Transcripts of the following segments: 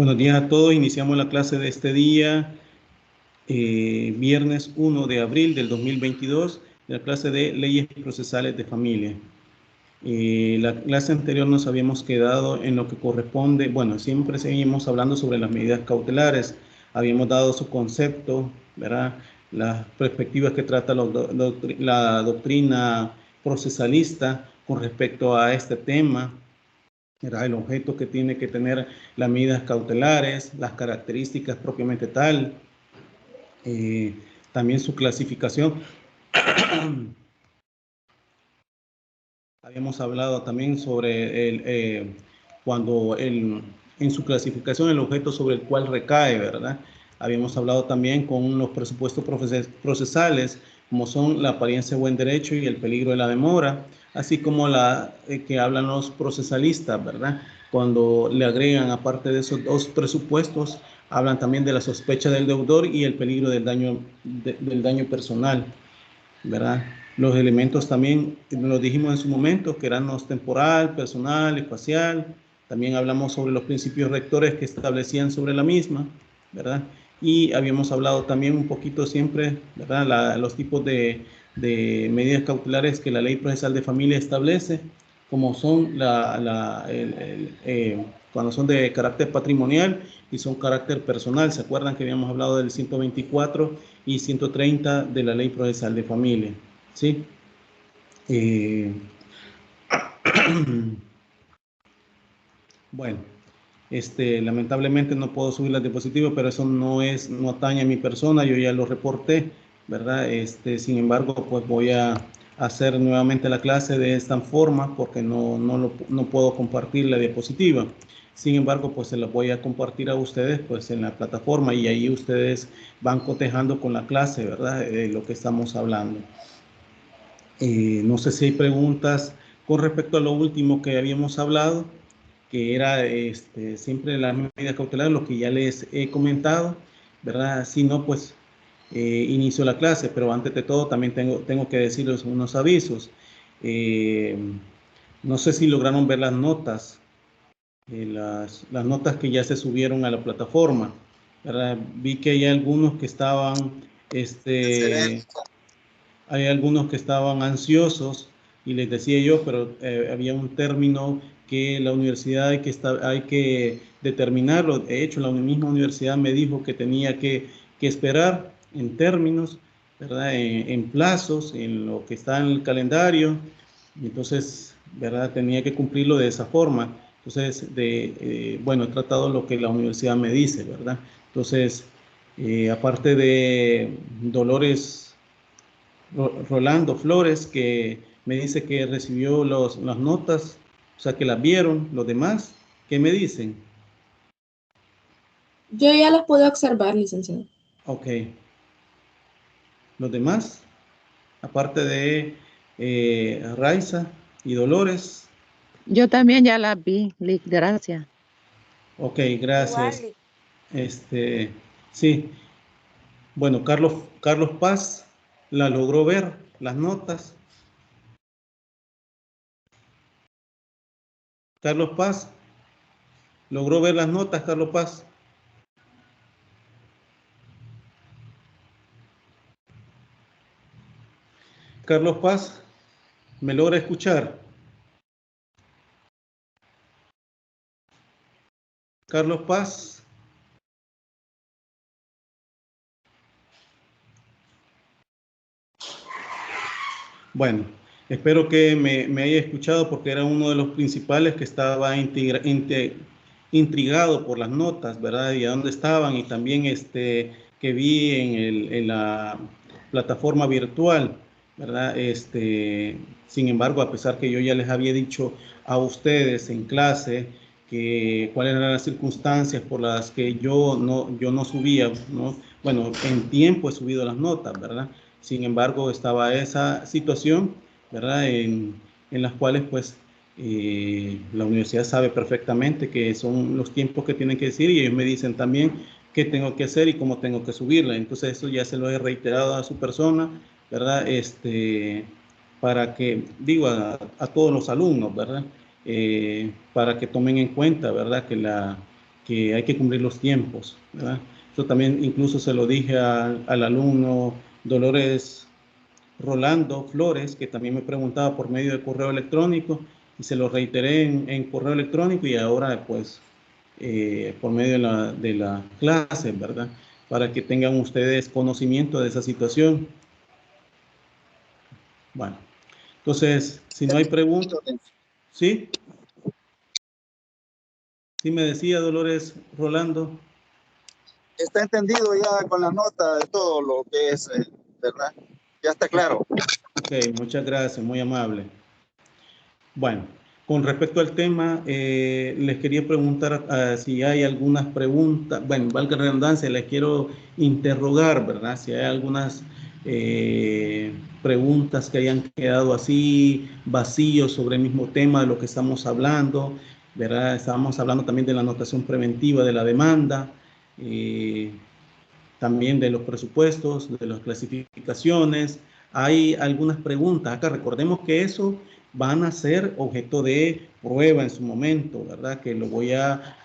Buenos días a todos. Iniciamos la clase de este día, viernes 1 de abril del 2022, la clase de Leyes Procesales de Familia. La clase anterior nos habíamos quedado en lo que corresponde, bueno, siempre seguimos hablando sobre las medidas cautelares. Habíamos dado su concepto, ¿verdad? Las perspectivas que trata la doctrina procesalista con respecto a este tema. Era el objeto que tiene que tener las medidas cautelares, las características propiamente tal, también su clasificación. Habíamos hablado también sobre cuando en su clasificación el objeto sobre el cual recae, ¿verdad? Habíamos hablado también con los presupuestos procesales, como son la apariencia de buen derecho y el peligro de la demora, así como la que hablan los procesalistas, ¿verdad? Cuando le agregan, aparte de esos dos presupuestos, hablan también de la sospecha del deudor y el peligro del daño personal, ¿verdad? Los elementos también los dijimos en su momento, que eran los temporal, personal, espacial. También hablamos sobre los principios rectores que establecían sobre la misma, ¿verdad? Y habíamos hablado también un poquito siempre, ¿verdad? Los tipos de medidas cautelares que la Ley Procesal de Familia establece, como son cuando son de carácter patrimonial y son carácter personal. ¿Se acuerdan que habíamos hablado del 124 y 130 de la Ley Procesal de Familia? ¿Sí? Bueno, lamentablemente no puedo subir las diapositivas, pero eso no atañe a mi persona, yo ya lo reporté, ¿verdad? Sin embargo, pues voy a hacer nuevamente la clase de esta forma porque no puedo compartir la diapositiva. Sin embargo, pues se la voy a compartir a ustedes pues en la plataforma y ahí ustedes van cotejando con la clase, ¿verdad? De lo que estamos hablando. No sé si hay preguntas con respecto a lo último que habíamos hablado, que era siempre las medidas cautelares, lo que ya les he comentado, ¿verdad? Si no, pues inicio la clase, pero antes de todo también tengo que decirles unos avisos. No sé si lograron ver las notas, las notas que ya se subieron a la plataforma, ¿verdad? Vi que hay algunos que estaban, hay algunos que estaban ansiosos y les decía yo, pero había un término que la universidad hay que determinarlo. De hecho, la misma universidad me dijo que tenía que esperar en términos, ¿verdad? En plazos, en lo que está en el calendario. Y entonces, ¿verdad? Tenía que cumplirlo de esa forma. Entonces, bueno, he tratado lo que la universidad me dice, ¿verdad? Entonces, aparte de Dolores Rolando Flores, que me dice que recibió las notas, o sea, que las vieron, los demás, ¿qué me dicen? Yo ya las pude observar, licenciado. Ok. Los demás, aparte de Raiza y Dolores. Yo también ya las vi, Lick, gracias. Ok, gracias. Sí. Bueno, Carlos Paz la logró ver, las notas. Carlos Paz, ¿logró ver las notas, Carlos Paz? Carlos Paz, ¿me logra escuchar? Carlos Paz. Bueno, espero que me haya escuchado porque era uno de los principales que estaba intrigado por las notas, ¿verdad? Y a dónde estaban y también que vi en la plataforma virtual, ¿verdad? Sin embargo, a pesar que yo ya les había dicho a ustedes en clase que cuáles eran las circunstancias por las que yo no subía, ¿no? Bueno, en tiempo he subido las notas, ¿verdad? Sin embargo, estaba esa situación, ¿verdad? En las cuales, pues, la universidad sabe perfectamente que son los tiempos que tienen que decir y ellos me dicen también qué tengo que hacer y cómo tengo que subirla. Entonces, eso ya se lo he reiterado a su persona, ¿verdad? Para que, digo, a todos los alumnos, ¿verdad? Para que tomen en cuenta, ¿verdad? que hay que cumplir los tiempos, ¿verdad? Yo también incluso se lo dije al alumno Dolores Rolando Flores, que también me preguntaba por medio de correo electrónico, y se lo reiteré en correo electrónico y ahora pues por medio de la clase, ¿verdad? Para que tengan ustedes conocimiento de esa situación. Bueno, entonces, si no hay preguntas, ¿sí? ¿Sí me decía Dolores Rolando? Está entendido ya con la nota de todo lo que es, ¿verdad? Ya está claro. Ok, muchas gracias, muy amable. Bueno, con respecto al tema, les quería preguntar si hay algunas preguntas, bueno, valga la redundancia, les quiero interrogar, ¿verdad? Si hay algunas preguntas que hayan quedado así vacíos sobre el mismo tema de lo que estamos hablando, ¿verdad? Estábamos hablando también de la anotación preventiva de la demanda, también de los presupuestos, de las clasificaciones. Hay algunas preguntas acá. Recordemos que eso van a ser objeto de prueba en su momento, ¿verdad? Que lo voy a,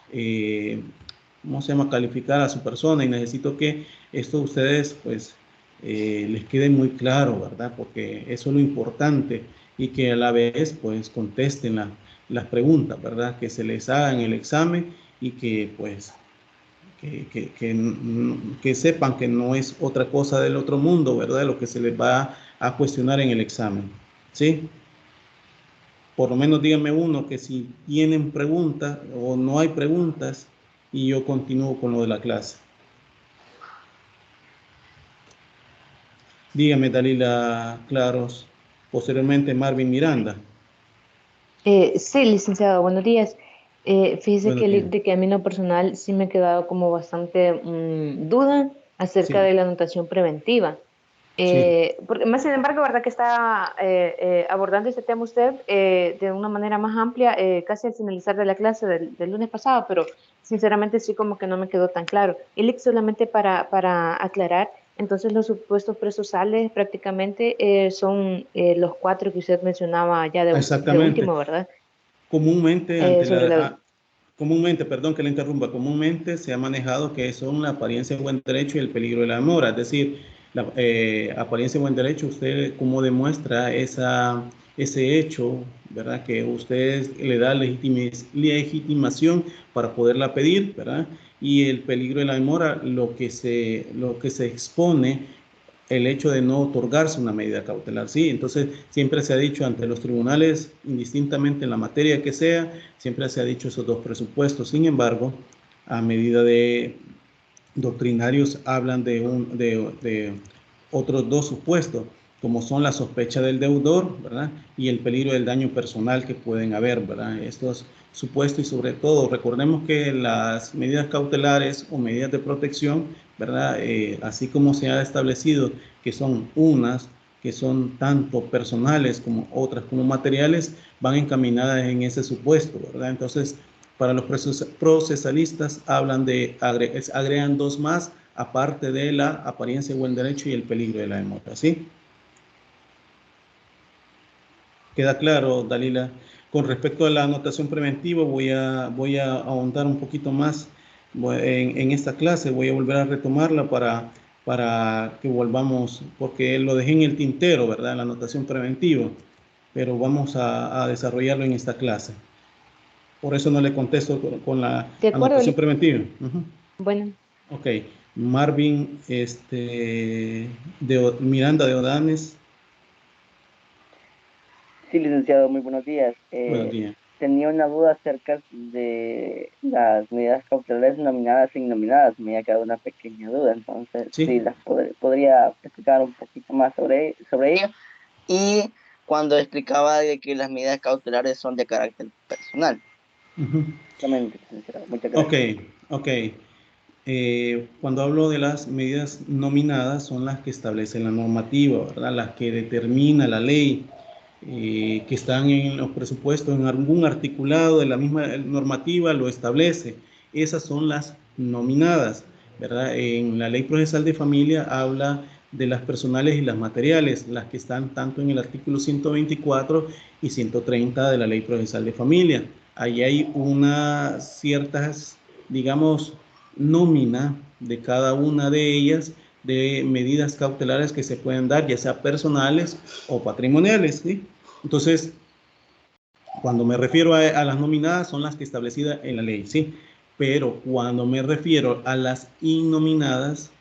¿cómo se llama? Calificar a su persona y necesito que esto ustedes, pues, les quede muy claro, ¿verdad? Porque eso es lo importante y que a la vez, pues, contesten las preguntas, ¿verdad? Que se les haga en el examen y que, pues, que sepan que no es otra cosa del otro mundo, ¿verdad? Lo que se les va a cuestionar en el examen, ¿sí? Por lo menos díganme uno que si tienen preguntas o no hay preguntas y yo continúo con lo de la clase. Dígame, Dalila Claros, posteriormente Marvin Miranda. Sí, licenciado, buenos días. Fíjese Buenos días. de que a mí en lo personal sí me ha quedado como bastante duda acerca Sí, de la anotación preventiva. sí, Porque más sin embargo, verdad que está abordando este tema usted de una manera más amplia, casi al finalizar de la clase del lunes pasado, pero sinceramente sí como que no me quedó tan claro. Y solamente para aclarar, entonces los supuestos procesales prácticamente son los cuatro que usted mencionaba ya de exactamente. último, ¿verdad? Comúnmente, ante Sobre la... comúnmente, perdón que le interrumpa, comúnmente se ha manejado que son la apariencia de buen derecho y el peligro de la demora. Es decir, la apariencia de buen derecho, usted cómo demuestra ese hecho, ¿verdad? Que usted le da legitimación para poderla pedir, ¿verdad? Y el peligro de la demora, lo que se expone el hecho de no otorgarse una medida cautelar. Sí, entonces siempre se ha dicho ante los tribunales, indistintamente en la materia que sea, siempre se ha dicho esos dos presupuestos. Sin embargo, a medida de doctrinarios hablan de otros dos supuestos, como son la sospecha del deudor, ¿verdad? Y el peligro del daño personal que pueden haber, ¿verdad? Estos supuestos y sobre todo, recordemos que las medidas cautelares o medidas de protección, ¿verdad? Así como se ha establecido que son unas que son tanto personales como otras como materiales, van encaminadas en ese supuesto, ¿verdad? Entonces, para los procesalistas hablan agregan dos más, aparte de la apariencia de buen derecho y el peligro de la demora, ¿sí? ¿Queda claro, Dalila? Con respecto a la anotación preventiva, voy a ahondar un poquito más en esta clase, voy a volver a retomarla para que volvamos, porque lo dejé en el tintero, ¿verdad? La anotación preventiva, pero vamos a desarrollarlo en esta clase. Por eso no le contesto con la De acuerdo, anotación preventiva. bueno, Ok. Marvin Miranda de Odanes. Sí, licenciado, muy buenos días. Buenos días. Tenía una duda acerca de las medidas cautelares nominadas e innominadas. Me ha quedado una pequeña duda, entonces sí, Sí. podría explicar un poquito más sobre ello. Y cuando explicaba de que las medidas cautelares son de carácter personal. Exactamente, licenciado. Muchas gracias. Ok. Cuando hablo de las medidas nominadas son las que establece la normativa, ¿verdad? Las que determina la ley, que están en los presupuestos, en algún articulado de la misma normativa lo establece. Esas son las nominadas, ¿verdad? En la ley procesal de familia habla de las personales y las materiales, las que están tanto en el artículo 124 y 130 de la ley procesal de familia. Ahí hay unas ciertas digamos, nómina de cada una de ellas, de medidas cautelares que se pueden dar, ya sea personales o patrimoniales, ¿sí? Entonces, cuando me refiero a las nominadas, son las que establecidas en la ley, ¿sí? Pero cuando me refiero a las innominadas,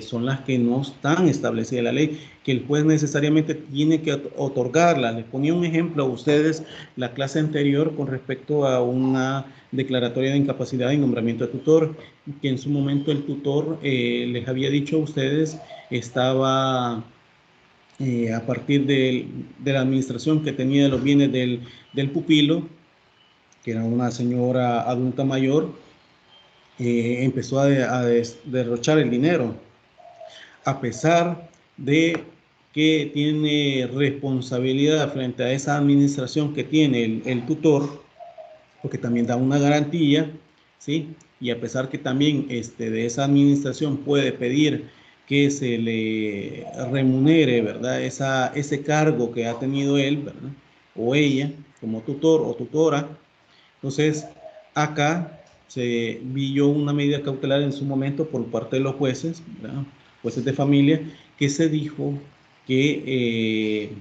son las que no están establecidas en la ley, que el juez necesariamente tiene que otorgarlas. Les ponía un ejemplo a ustedes la clase anterior con respecto a una declaratoria de incapacidad y nombramiento de tutor, que en su momento el tutor, les había dicho a ustedes, estaba a partir de la administración que tenía de los bienes del pupilo, que era una señora adulta mayor, empezó a derrochar el dinero, a pesar de que tiene responsabilidad frente a esa administración que tiene el tutor, porque también da una garantía, ¿sí? Y a pesar que también de esa administración puede pedir que se le remunere, ¿verdad? Ese cargo que ha tenido él, ¿verdad? O ella, como tutor o tutora. Entonces, acá se vio una medida cautelar en su momento por parte de los jueces, ¿verdad? Jueces de familia, que se dijo que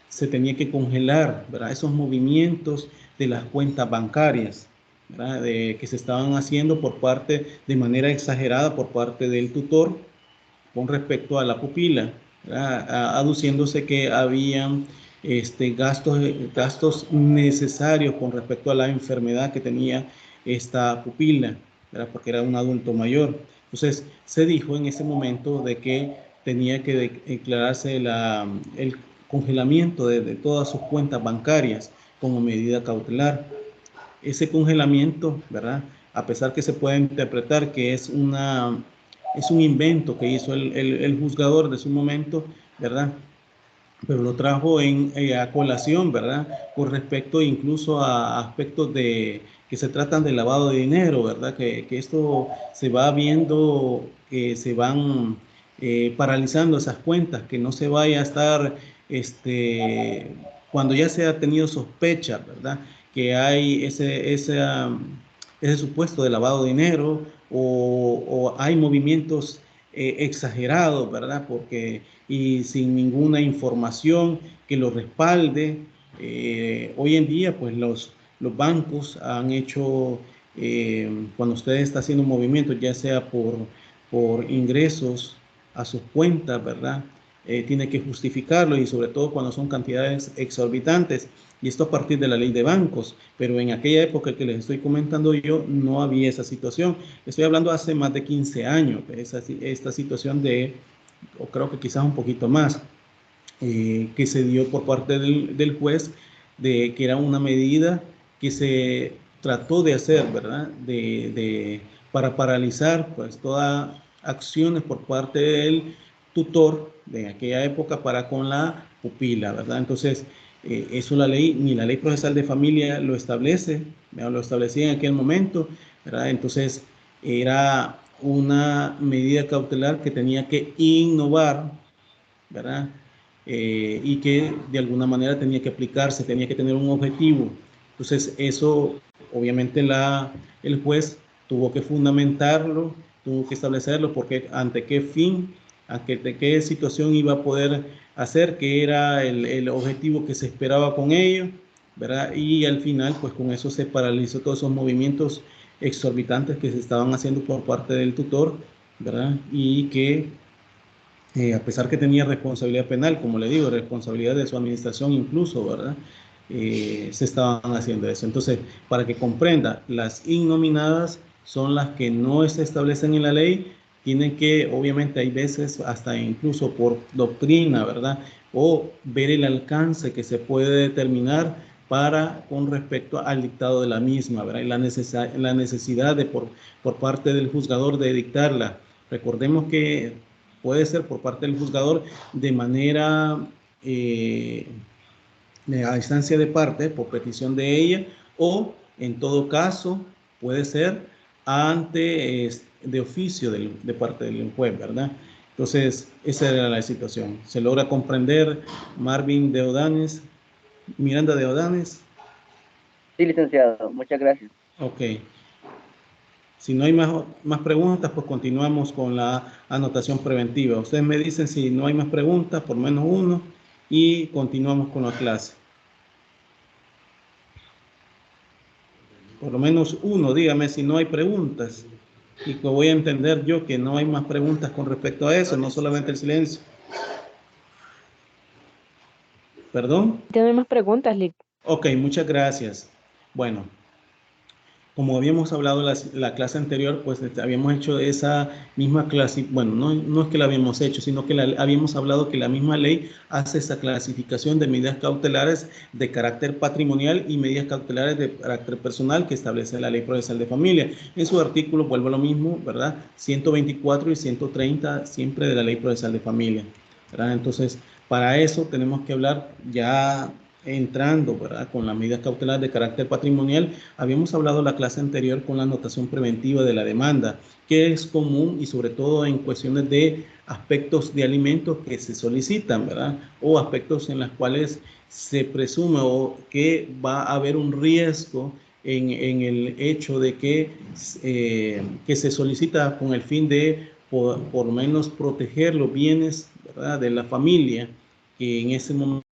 se tenía que congelar, ¿verdad? Esos movimientos de las cuentas bancarias, ¿verdad? Que se estaban haciendo de manera exagerada por parte del tutor con respecto a la pupila, ¿verdad? Aduciéndose que habían gastos necesarios con respecto a la enfermedad que tenía esta pupila, ¿verdad? Porque era un adulto mayor. Entonces, se dijo en ese momento de que tenía que declararse el congelamiento de todas sus cuentas bancarias como medida cautelar. Ese congelamiento, ¿verdad? A pesar que se puede interpretar que es un invento que hizo el juzgador de su momento, ¿verdad? Pero lo trajo a colación, ¿verdad? Con respecto incluso a aspectos que se tratan de lavado de dinero, ¿verdad? Que esto se va viendo, que se van paralizando esas cuentas, que no se vaya a estar, cuando ya se ha tenido sospecha, ¿verdad? Que hay ese supuesto de lavado de dinero o hay movimientos exagerados, ¿verdad? Y sin ninguna información que lo respalde. Hoy en día, pues los bancos han hecho, cuando usted está haciendo movimientos, ya sea por ingresos a sus cuentas, ¿verdad? Tiene que justificarlo y sobre todo cuando son cantidades exorbitantes. Y esto a partir de la ley de bancos, pero en aquella época que les estoy comentando yo, no había esa situación. Estoy hablando hace más de 15 años, esta situación o creo que quizás un poquito más, que se dio por parte del juez, de que era una medida que se trató de hacer, ¿verdad? Para paralizar pues todas acciones por parte del tutor de aquella época para con la pupila, ¿verdad? Entonces, eso ni la ley procesal de familia lo establece, ¿verdad? Lo establecía en aquel momento, ¿verdad? Entonces, era una medida cautelar que tenía que innovar, ¿verdad? Y que de alguna manera tenía que aplicarse, tenía que tener un objetivo. Entonces, eso obviamente el juez tuvo que fundamentarlo, tuvo que establecerlo, porque ante qué fin, ante qué situación iba a poder hacer, qué era el objetivo que se esperaba con ello, ¿verdad? Y al final, pues con eso se paralizó todos esos movimientos exorbitantes que se estaban haciendo por parte del tutor, ¿verdad? Y que a pesar que tenía responsabilidad penal, como le digo, responsabilidad de su administración incluso, ¿verdad? Se estaban haciendo eso. Entonces, para que comprenda, las innominadas son las que no se establecen en la ley, tienen que, obviamente hay veces, hasta incluso por doctrina, ¿verdad? O ver el alcance que se puede determinar con respecto al dictado de la misma, ¿verdad? Y la necesidad por parte del juzgador de dictarla. Recordemos que puede ser por parte del juzgador de manera a instancia de parte, por petición de ella, o en todo caso puede ser de oficio de parte del juez, ¿verdad? Entonces, esa era la situación. ¿Se logra comprender, Marvin de Odanes, Miranda de Odanes? Sí, licenciado, muchas gracias. Ok. Si no hay más preguntas, pues continuamos con la anotación preventiva. Ustedes me dicen si no hay más preguntas, por menos uno, y continuamos con la clase. Por lo menos uno, dígame si no hay preguntas. Y que voy a entender yo que no hay más preguntas con respecto a eso, no solamente el silencio. ¿Perdón? Ya no hay más preguntas, Lick. Ok, muchas gracias. Bueno, como habíamos hablado la clase anterior, pues habíamos hecho esa misma clase, bueno, no es que la habíamos hecho, sino que habíamos hablado que la misma ley hace esa clasificación de medidas cautelares de carácter patrimonial y medidas cautelares de carácter personal que establece la Ley Procesal de Familia. En su artículo, vuelvo a lo mismo, ¿verdad? 124 y 130 siempre de la Ley Procesal de Familia, ¿verdad? Entonces, para eso tenemos que hablar ya entrando, ¿verdad?, con las medidas cautelares de carácter patrimonial. Habíamos hablado la clase anterior con la anotación preventiva de la demanda, que es común y sobre todo en cuestiones de aspectos de alimentos que se solicitan, ¿verdad?, o aspectos en los cuales se presume o que va a haber un riesgo en el hecho de que se solicita con el fin de por lo menos proteger los bienes, ¿verdad?, de la familia, que en ese momento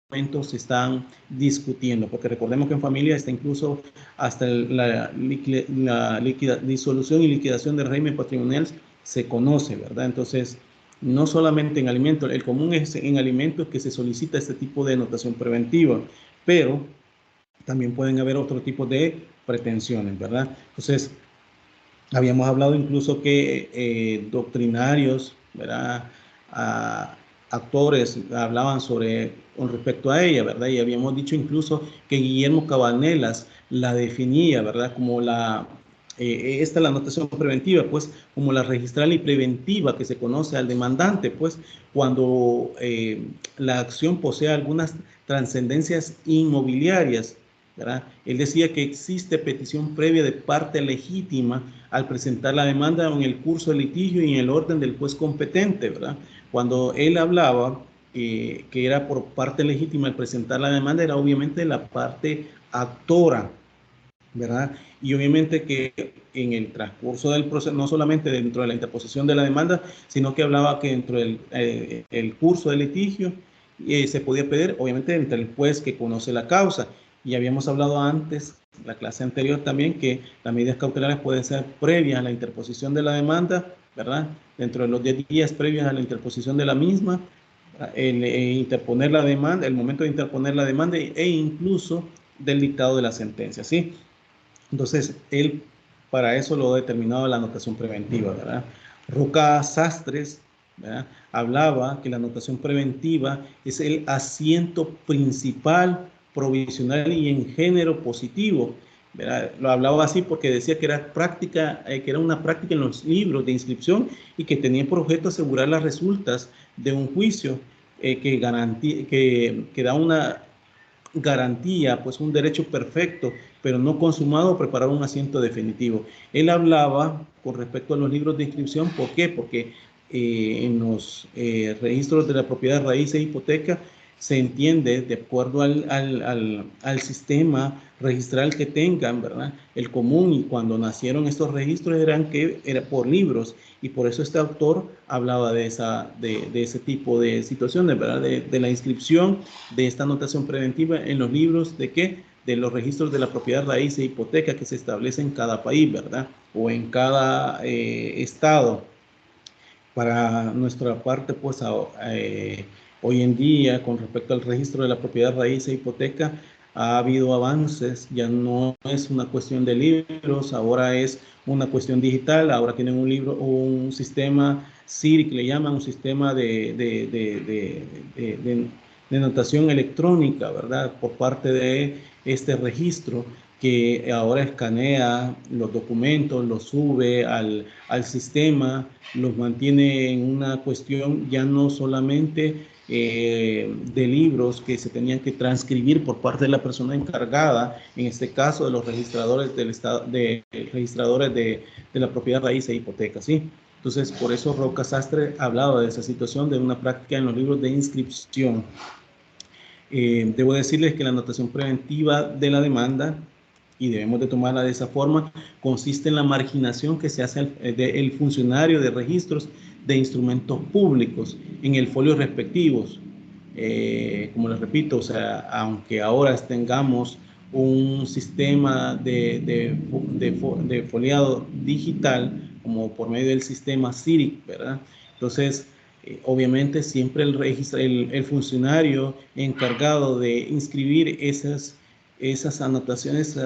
se están discutiendo, porque recordemos que en familia está incluso hasta la disolución y liquidación del régimen patrimonial se conoce, ¿verdad? Entonces, no solamente en alimentos, el común es en alimentos que se solicita este tipo de anotación preventiva, pero también pueden haber otro tipo de pretensiones, ¿verdad? Entonces, habíamos hablado incluso que doctrinarios, ¿verdad?, actores hablaban con respecto a ella, ¿verdad? Y habíamos dicho incluso que Guillermo Cabanelas la definía, ¿verdad?, como esta es la anotación preventiva, pues, como la registral y preventiva que se conoce al demandante, pues, cuando la acción posee algunas trascendencias inmobiliarias, ¿verdad? Él decía que existe petición previa de parte legítima al presentar la demanda en el curso del litigio y en el orden del juez competente, ¿verdad? Cuando él hablaba que era por parte legítima al presentar la demanda, era obviamente la parte actora, ¿verdad? Y obviamente que en el transcurso del proceso, no solamente dentro de la interposición de la demanda, sino que hablaba que dentro del el curso del litigio se podía pedir, obviamente, entre el juez que conoce la causa. Y habíamos hablado antes, la clase anterior también, que las medidas cautelares pueden ser previas a la interposición de la demanda, ¿verdad? Dentro de los 10 días previos a la interposición de la misma, interponer la demanda, el momento de interponer la demanda e incluso del dictado de la sentencia, ¿sí? Entonces, él para eso lo ha determinado la anotación preventiva, ¿verdad? Roca Sastres, ¿verdad?, hablaba que la anotación preventiva es el asiento principal, provisional y en género positivo, ¿verdad? Lo hablaba así porque decía que era práctica, que era una práctica en los libros de inscripción y que tenía por objeto asegurar las resultas de un juicio que da una garantía, pues un derecho perfecto, pero no consumado, preparar un asiento definitivo. Él hablaba con respecto a los libros de inscripción, ¿por qué? Porque en los registros de la propiedad, raíz e hipoteca se entiende de acuerdo al sistema registral que tengan, ¿verdad? El común, y cuando nacieron estos registros era por libros, y por eso este autor hablaba de ese tipo de situaciones, ¿verdad? De la inscripción de esta anotación preventiva en los libros de qué, de los registros de la propiedad, raíz e hipoteca que se establecen en cada país, ¿verdad? O en cada estado. Para nuestra parte, pues hoy en día, con respecto al registro de la propiedad, raíz e hipoteca, ha habido avances, ya no es una cuestión de libros, ahora es una cuestión digital, ahora tienen un sistema SIRI, que le llaman un sistema de notación electrónica, ¿verdad?, por parte de este registro, que ahora escanea los documentos, los sube al sistema, los mantiene en una cuestión ya no solamente de libros que se tenían que transcribir por parte de la persona encargada, en este caso de los registradores del estado, registradores de la propiedad, raíz e hipoteca, ¿sí? Entonces, por eso Roca Sastre hablaba de esa situación de una práctica en los libros de inscripción. Debo decirles que la anotación preventiva de la demanda y debemos de tomarla de esa forma, consiste en la marginación que se hace del funcionario de registros de instrumentos públicos en el folio respectivos. Como les repito, o sea, aunque ahora tengamos un sistema de foliado digital, como por medio del sistema CIRIC, ¿verdad? Entonces, obviamente siempre el funcionario encargado de inscribir esas anotaciones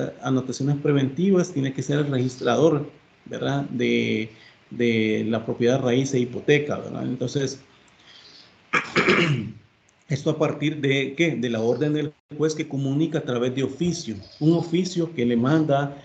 preventivas tiene que ser el registrador, ¿verdad? De la propiedad raíz e hipoteca, ¿verdad? Entonces, esto a partir de ¿qué? De la orden del juez que comunica a través de oficio, un oficio que le manda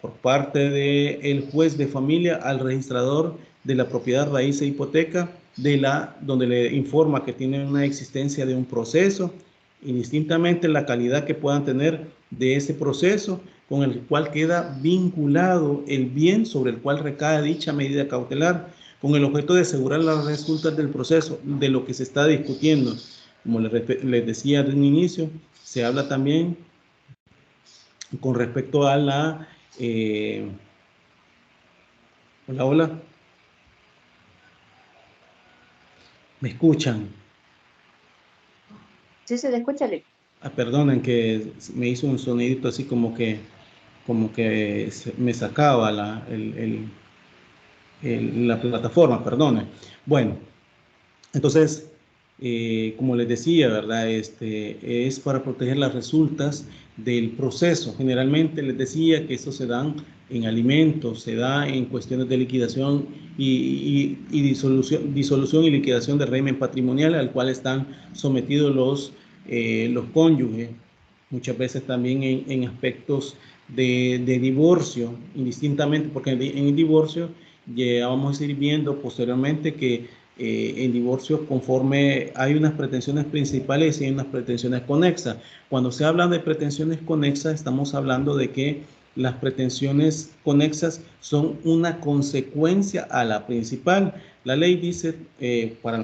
por parte del juez de familia al registrador de la propiedad raíz e hipoteca, donde le informa que tiene una existencia de un proceso, indistintamente la calidad que puedan tener de ese proceso, con el cual queda vinculado el bien sobre el cual recae dicha medida cautelar, con el objeto de asegurar las resultas del proceso, de lo que se está discutiendo. Como les decía de un inicio, se habla también con respecto a la... hola. ¿Me escuchan? Sí, se le escucha, Lick. Perdonen que me hizo un sonidito así como que me sacaba la plataforma, perdonen. Bueno, entonces, como les decía, ¿verdad? Es para proteger las resultas del proceso. Generalmente les decía que esto se dan en alimentos, se da en cuestiones de liquidación y disolución y liquidación del régimen patrimonial al cual están sometidos los cónyuges. Muchas veces también en aspectos de divorcio, indistintamente, porque en el divorcio ya vamos a ir viendo posteriormente que en divorcio, conforme hay unas pretensiones principales y hay unas pretensiones conexas. Cuando se habla de pretensiones conexas, estamos hablando de que las pretensiones conexas son una consecuencia a la principal. La ley dice,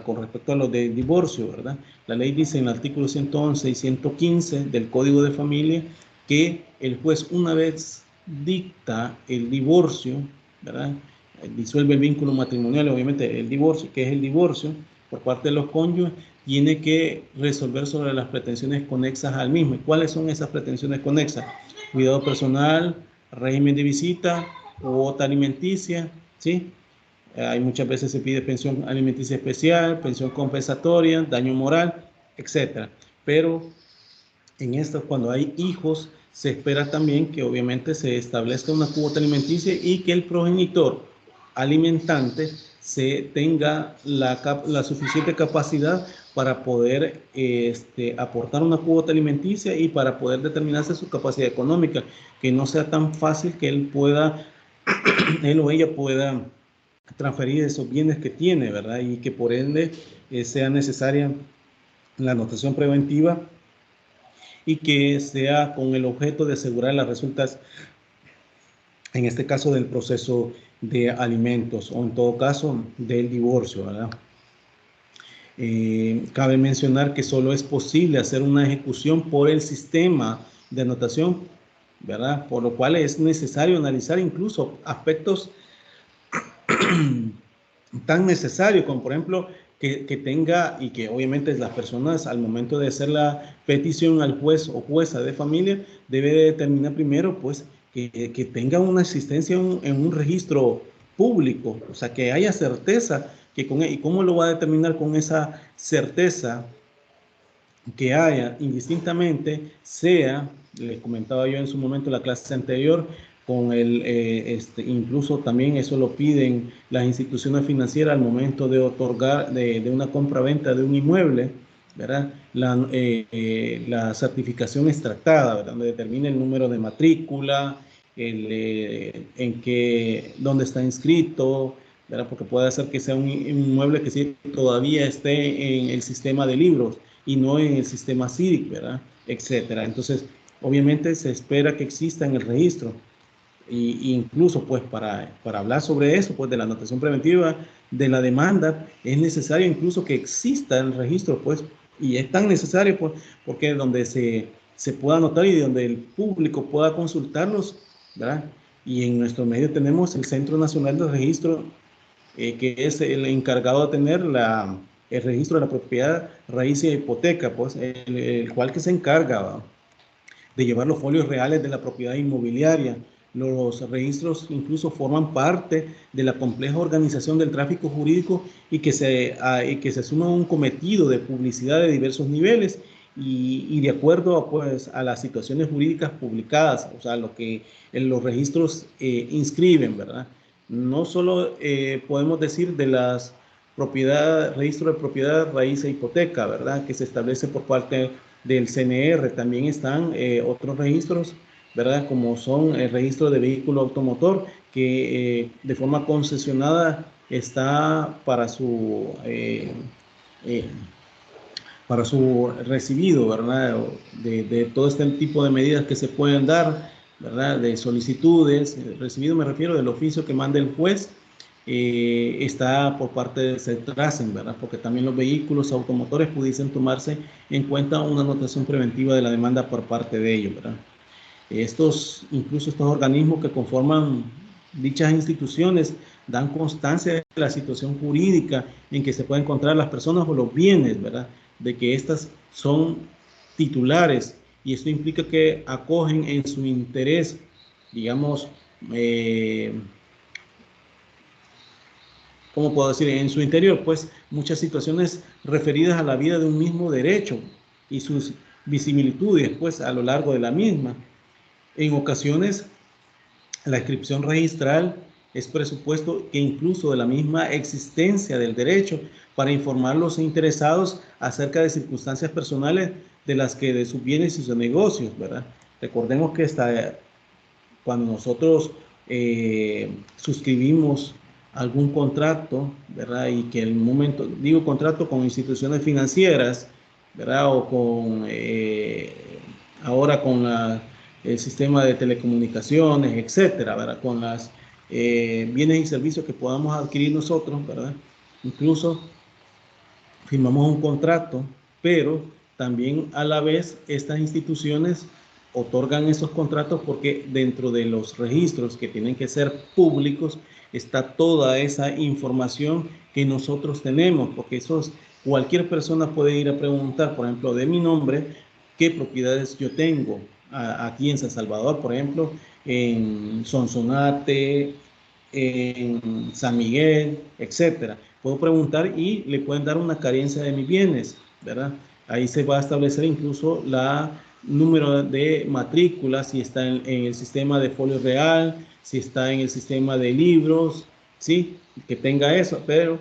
con respecto a lo de divorcio, ¿verdad? La ley dice en el artículo 111 y 115 del Código de Familia que el juez, una vez dicta el divorcio, ¿verdad?, disuelve el vínculo matrimonial, obviamente el divorcio, que es el divorcio por parte de los cónyuges, tiene que resolver sobre las pretensiones conexas al mismo. ¿Y cuáles son esas pretensiones conexas? Cuidado personal, régimen de visita, cuota alimenticia, ¿sí? Hay muchas veces se pide pensión alimenticia especial, pensión compensatoria, daño moral, etcétera. Pero en esto, cuando hay hijos, se espera también que obviamente se establezca una cuota alimenticia y que el progenitor alimentante tenga la suficiente capacidad para poder aportar una cuota alimenticia y para poder determinarse su capacidad económica, que no sea tan fácil que él o ella pueda transferir esos bienes que tiene, ¿verdad? Y que por ende sea necesaria la anotación preventiva y que sea con el objeto de asegurar las resultas, en este caso del proceso de alimentos o en todo caso del divorcio, ¿verdad? Cabe mencionar que solo es posible hacer una ejecución por el sistema de anotación, ¿verdad? Por lo cual es necesario analizar incluso aspectos tan necesarios como por ejemplo que tenga, y que obviamente las personas al momento de hacer la petición al juez o jueza de familia debe de determinar primero pues que tenga una existencia en un registro público, o sea que haya certeza y cómo lo va a determinar con esa certeza que haya indistintamente, sea, les comentaba yo en su momento en la clase anterior, con incluso también eso lo piden las instituciones financieras al momento de otorgar de una compra-venta de un inmueble, ¿verdad? La certificación extractada, ¿verdad?, donde determina el número de matrícula, dónde está inscrito, ¿verdad?, porque puede ser que sea un inmueble que sí todavía esté en el sistema de libros y no en el sistema CIRIC, ¿verdad?, etcétera. Entonces, obviamente se espera que exista en el registro. Y incluso pues para hablar sobre eso, pues de la anotación preventiva de la demanda, es necesario incluso que exista el registro, pues, y es tan necesario pues porque donde se se pueda anotar y donde el público pueda consultarlos, ¿verdad? Y en nuestro medio tenemos el Centro Nacional de Registro, que es el encargado de tener el registro de la propiedad, raíz y hipoteca, pues, el cual que se encarga, ¿verdad?, de llevar los folios reales de la propiedad inmobiliaria. Los registros incluso forman parte de la compleja organización del tráfico jurídico y que se asuma un cometido de publicidad de diversos niveles y de acuerdo pues, a las situaciones jurídicas publicadas, o sea, lo que los registros inscriben, ¿verdad? No solo podemos decir de las registro de propiedad, raíz e hipoteca, ¿verdad?, que se establece por parte del CNR. También están otros registros, ¿verdad?, como son el registro de vehículo automotor, que de forma concesionada está para su recibido, ¿verdad?, de todo este tipo de medidas que se pueden dar, ¿verdad?, de solicitudes. Recibido me refiero del oficio que manda el juez, está por parte de CETRASEN, ¿verdad?, porque también los vehículos automotores pudiesen tomarse en cuenta una anotación preventiva de la demanda por parte de ellos, ¿verdad? Incluso estos organismos que conforman dichas instituciones dan constancia de la situación jurídica en que se pueden encontrar las personas o los bienes, ¿verdad?, de que estas son titulares, y esto implica que acogen en su interés, digamos, ¿cómo puedo decir?, en su interior, pues, muchas situaciones referidas a la vida de un mismo derecho y sus visimilitudes, pues, a lo largo de la misma. En ocasiones, la inscripción registral es presupuesto que incluso de la misma existencia del derecho para informar a los interesados acerca de circunstancias personales de sus bienes y sus negocios, ¿verdad? Recordemos que cuando nosotros suscribimos algún contrato, ¿verdad?, y que en el momento, digo contrato con instituciones financieras, ¿verdad?, o con ahora con el sistema de telecomunicaciones, etcétera, ¿verdad?, con las bienes y servicios que podamos adquirir nosotros, ¿verdad? Incluso firmamos un contrato, pero también a la vez estas instituciones otorgan esos contratos porque dentro de los registros que tienen que ser públicos está toda esa información que nosotros tenemos, porque cualquier persona puede ir a preguntar, por ejemplo, de mi nombre, qué propiedades yo tengo aquí en San Salvador, por ejemplo, en Sonsonate, en San Miguel, etcétera. Puedo preguntar y le pueden dar una carencia de mis bienes, ¿verdad? Ahí se va a establecer incluso la número de matrícula, si está en el sistema de folio real, si está en el sistema de libros, ¿sí?, que tenga eso, pero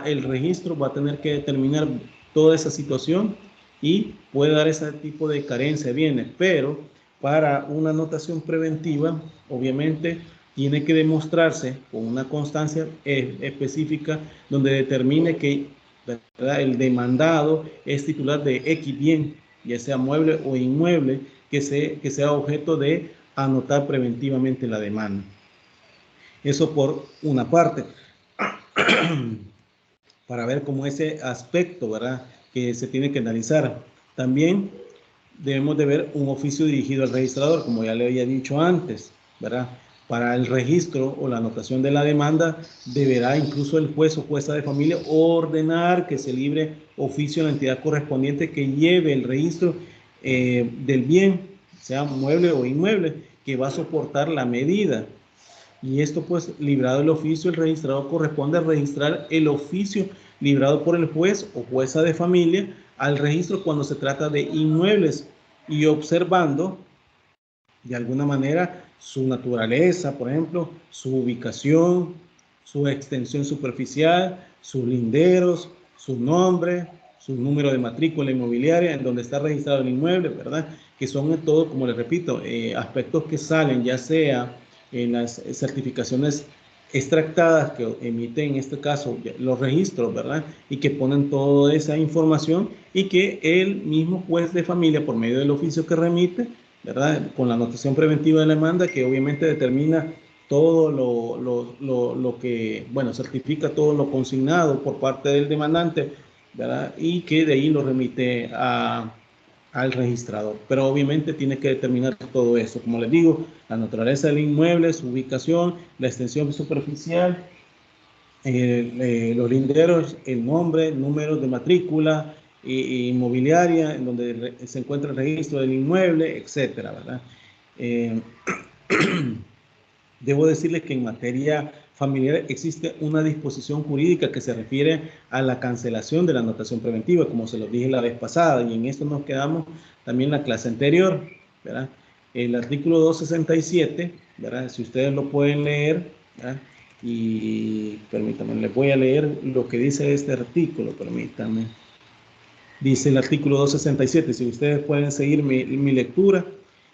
el registro va a tener que determinar toda esa situación y puede dar ese tipo de carencia de bienes, pero para una anotación preventiva, obviamente, tiene que demostrarse con una constancia específica donde determine que, ¿verdad?, el demandado es titular de X bien, ya sea mueble o inmueble, que sea objeto de anotar preventivamente la demanda. Eso por una parte. Para ver cómo ese aspecto, ¿verdad?, que se tiene que analizar. También debemos de ver un oficio dirigido al registrador, como ya le había dicho antes, ¿verdad? Para el registro o la anotación de la demanda, deberá incluso el juez o jueza de familia ordenar que se libre oficio a la entidad correspondiente que lleve el registro del bien, sea mueble o inmueble, que va a soportar la medida. Y esto, pues, librado el oficio, el registrador corresponde a registrar el oficio librado por el juez o jueza de familia al registro cuando se trata de inmuebles y observando de alguna manera su naturaleza, por ejemplo, su ubicación, su extensión superficial, sus linderos, su nombre, su número de matrícula inmobiliaria en donde está registrado el inmueble, ¿verdad? Que son todo, como les repito, aspectos que salen ya sea en las certificaciones extractadas que emiten en este caso los registros, ¿verdad? Y que ponen toda esa información y que el mismo juez de familia, por medio del oficio que remite, ¿verdad?, con la anotación preventiva de la demanda, que obviamente determina todo lo que, bueno, certifica todo lo consignado por parte del demandante, ¿verdad?, y que de ahí lo remite al registrador. Pero obviamente tiene que determinar todo eso. Como les digo, la naturaleza del inmueble, su ubicación, la extensión superficial, los linderos, el nombre, números de matrícula inmobiliaria, en donde se encuentra el registro del inmueble, etcétera, ¿verdad? Debo decirles que en materia familiar existe una disposición jurídica que se refiere a la cancelación de la anotación preventiva, como se lo dije la vez pasada, y en esto nos quedamos también en la clase anterior, ¿verdad? El artículo 267, ¿verdad? Si ustedes lo pueden leer, ¿verdad? Y permítanme, les voy a leer lo que dice este artículo, permítanme. Dice el artículo 267, si ustedes pueden seguir mi lectura.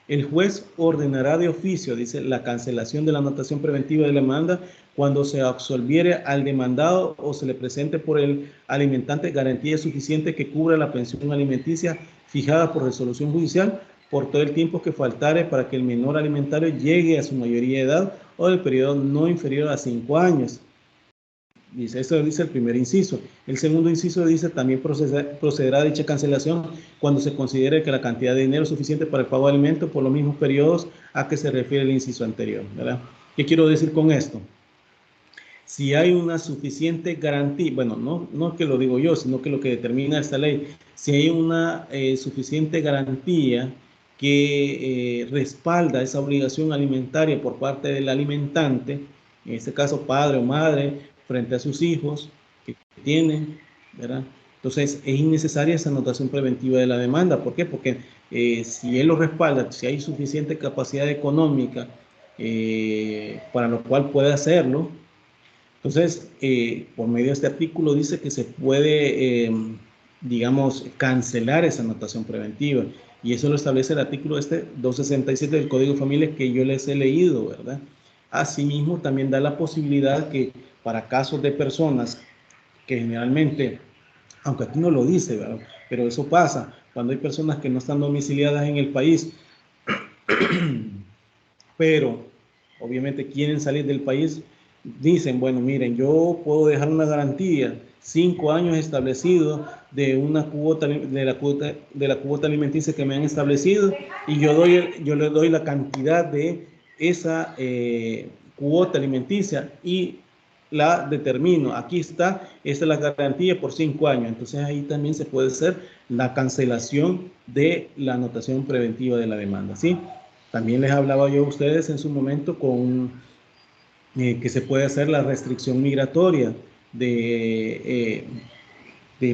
El juez ordenará de oficio, dice, la cancelación de la anotación preventiva de la demanda cuando se absolviere al demandado o se le presente por el alimentante garantía suficiente que cubra la pensión alimenticia fijada por resolución judicial por todo el tiempo que faltare para que el menor alimentario llegue a su mayoría de edad o del periodo no inferior a 5 años. Dice, eso dice el primer inciso. El segundo inciso dice, también procederá dicha cancelación cuando se considere que la cantidad de dinero es suficiente para el pago de alimentos por los mismos periodos a que se refiere el inciso anterior, ¿verdad? ¿Qué quiero decir con esto? Si hay una suficiente garantía, bueno, no que lo digo yo, sino que lo que determina esta ley, si hay una suficiente garantía que respalda esa obligación alimentaria por parte del alimentante, en este caso padre o madre, frente a sus hijos que tienen, ¿verdad? Entonces es innecesaria esa anotación preventiva de la demanda. ¿Por qué? Porque si él lo respalda, si hay suficiente capacidad económica para lo cual puede hacerlo, entonces por medio de este artículo dice que se puede, digamos, cancelar esa anotación preventiva. Y eso lo establece el artículo 267 del Código de Familia que yo les he leído, ¿verdad? Asimismo, también da la posibilidad que para casos de personas que generalmente, aunque aquí no lo dice, ¿verdad? Pero eso pasa cuando hay personas que no están domiciliadas en el país, pero obviamente quieren salir del país, dicen, bueno, miren, yo puedo dejar una garantía, 5 años establecido de una cuota, de la cuota alimenticia que me han establecido, y yo le doy la cantidad de esa cuota alimenticia y la determino. Aquí está, esta es la garantía por 5 años. Entonces ahí también se puede hacer la cancelación de la anotación preventiva de la demanda, ¿sí? También les hablaba yo a ustedes en su momento con que se puede hacer la restricción migratoria de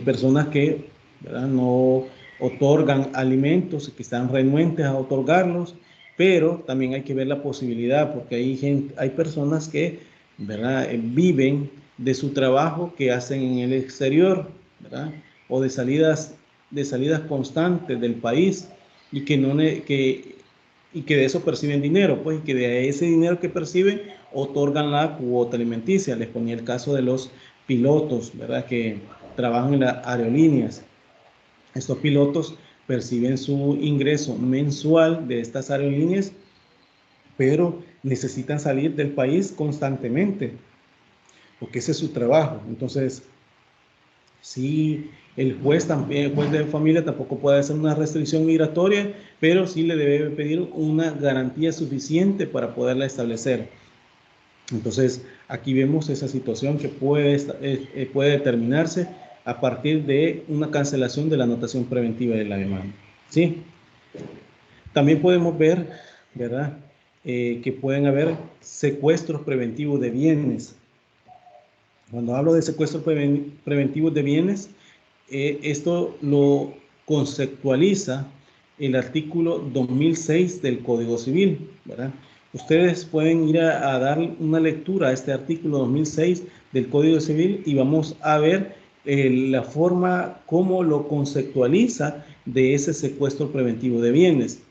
personas que, ¿verdad?, no otorgan alimentos, que están renuentes a otorgarlos, pero también hay que ver la posibilidad, porque hay personas que, ¿verdad?, viven de su trabajo que hacen en el exterior, ¿verdad?, o de salidas constantes del país y que de eso perciben dinero, pues, y que de ese dinero que perciben otorgan la cuota alimenticia. Les ponía el caso de los pilotos, ¿verdad?, que trabajan en las aerolíneas. Estos pilotos perciben su ingreso mensual de estas aerolíneas, pero necesitan salir del país constantemente, porque ese es su trabajo. Entonces, sí, el juez de familia tampoco puede hacer una restricción migratoria, pero sí le debe pedir una garantía suficiente para poderla establecer. Entonces, aquí vemos esa situación que puede determinarse a partir de una cancelación de la anotación preventiva de la demanda, ¿sí? También podemos ver, ¿verdad?, que pueden haber secuestros preventivos de bienes. Cuando hablo de secuestros preventivos de bienes, esto lo conceptualiza el artículo 2006 del Código Civil, ¿verdad? Ustedes pueden ir a dar una lectura a este artículo 2006 del Código Civil y vamos a ver la forma como lo conceptualiza de ese secuestro preventivo de bienes.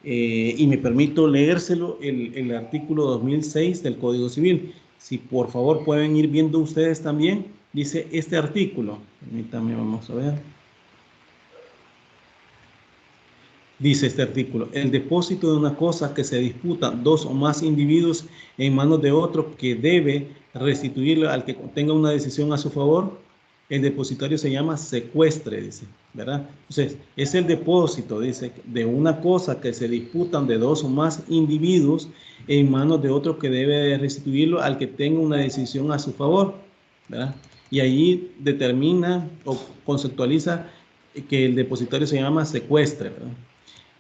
Y me permito leérselo, el artículo 2006 del Código Civil. Si por favor pueden ir viendo ustedes también, dice este artículo. Permítanme, vamos a ver. Dice este artículo: el depósito de una cosa que se disputa 2 o más individuos en manos de otro que debe restituirla al que tenga una decisión a su favor, el depositario se llama secuestre, dice, ¿verdad? Entonces, es el depósito, dice, de una cosa que se disputan de dos o más individuos en manos de otro que debe restituirlo al que tenga una decisión a su favor, ¿verdad? Y ahí determina o conceptualiza que el depositario se llama secuestre, ¿verdad?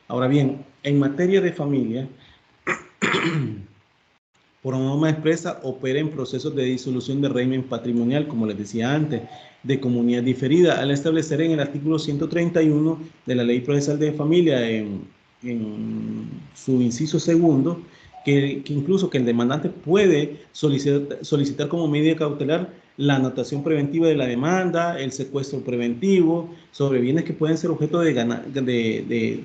Ahora bien, en materia de familia, por norma expresa, opera en procesos de disolución de régimen patrimonial, como les decía antes, de comunidad diferida, al establecer en el artículo 131 de la Ley Procesal de Familia, en su inciso segundo, que incluso que el demandante puede solicitar como medida cautelar la anotación preventiva de la demanda, el secuestro preventivo, sobre bienes que pueden ser objeto de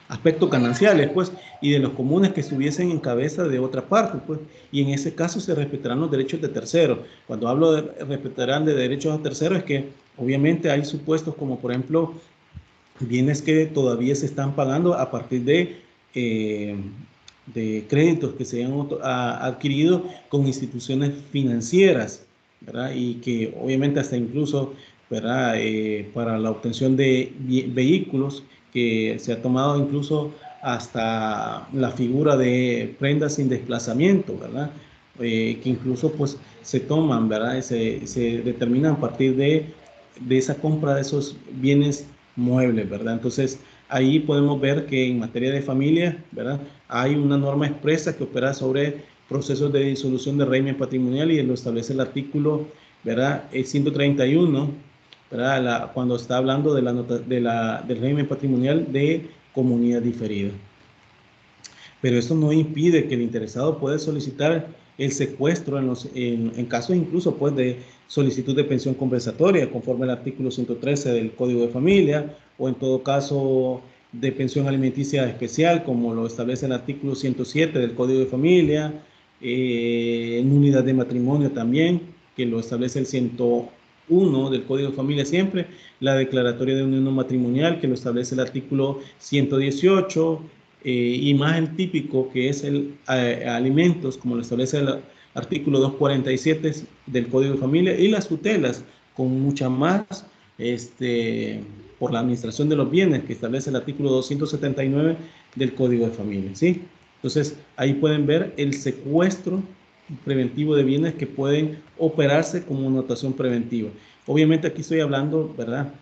aspectos gananciales, pues, y de los comunes que estuviesen en cabeza de otra parte, pues, y en ese caso se respetarán los derechos de terceros. Cuando hablo de respetarán de derechos a terceros, es que obviamente hay supuestos como, por ejemplo, bienes que todavía se están pagando a partir de créditos que se han adquirido con instituciones financieras, ¿verdad? Y que obviamente hasta incluso, ¿verdad? Para la obtención de vehículos, que se ha tomado incluso hasta la figura de prendas sin desplazamiento, ¿verdad? Que incluso pues se toman, ¿verdad? Se determinan a partir de esa compra de esos bienes muebles, ¿verdad? Entonces, ahí podemos ver que en materia de familia, ¿verdad? Hay una norma expresa que opera sobre procesos de disolución de régimen patrimonial y lo establece el artículo, ¿verdad? El 131, ¿verdad? Cuando está hablando del régimen patrimonial de comunidad diferida. Pero eso no impide que el interesado pueda solicitar el secuestro en casos incluso pues de solicitud de pensión compensatoria conforme al artículo 113 del Código de Familia, o en todo caso de pensión alimenticia especial como lo establece el artículo 107 del Código de Familia, nulidad de matrimonio también, que lo establece el 101 del Código de Familia siempre, la declaratoria de unión no matrimonial que lo establece el artículo 118, y más el típico que es el alimentos, como lo establece el artículo 247 del Código de Familia, y las tutelas con mucha más por la administración de los bienes que establece el artículo 279 del Código de Familia, ¿sí? Entonces ahí pueden ver el secuestro preventivo de bienes que pueden operarse como notación preventiva. Obviamente aquí estoy hablando, ¿verdad?,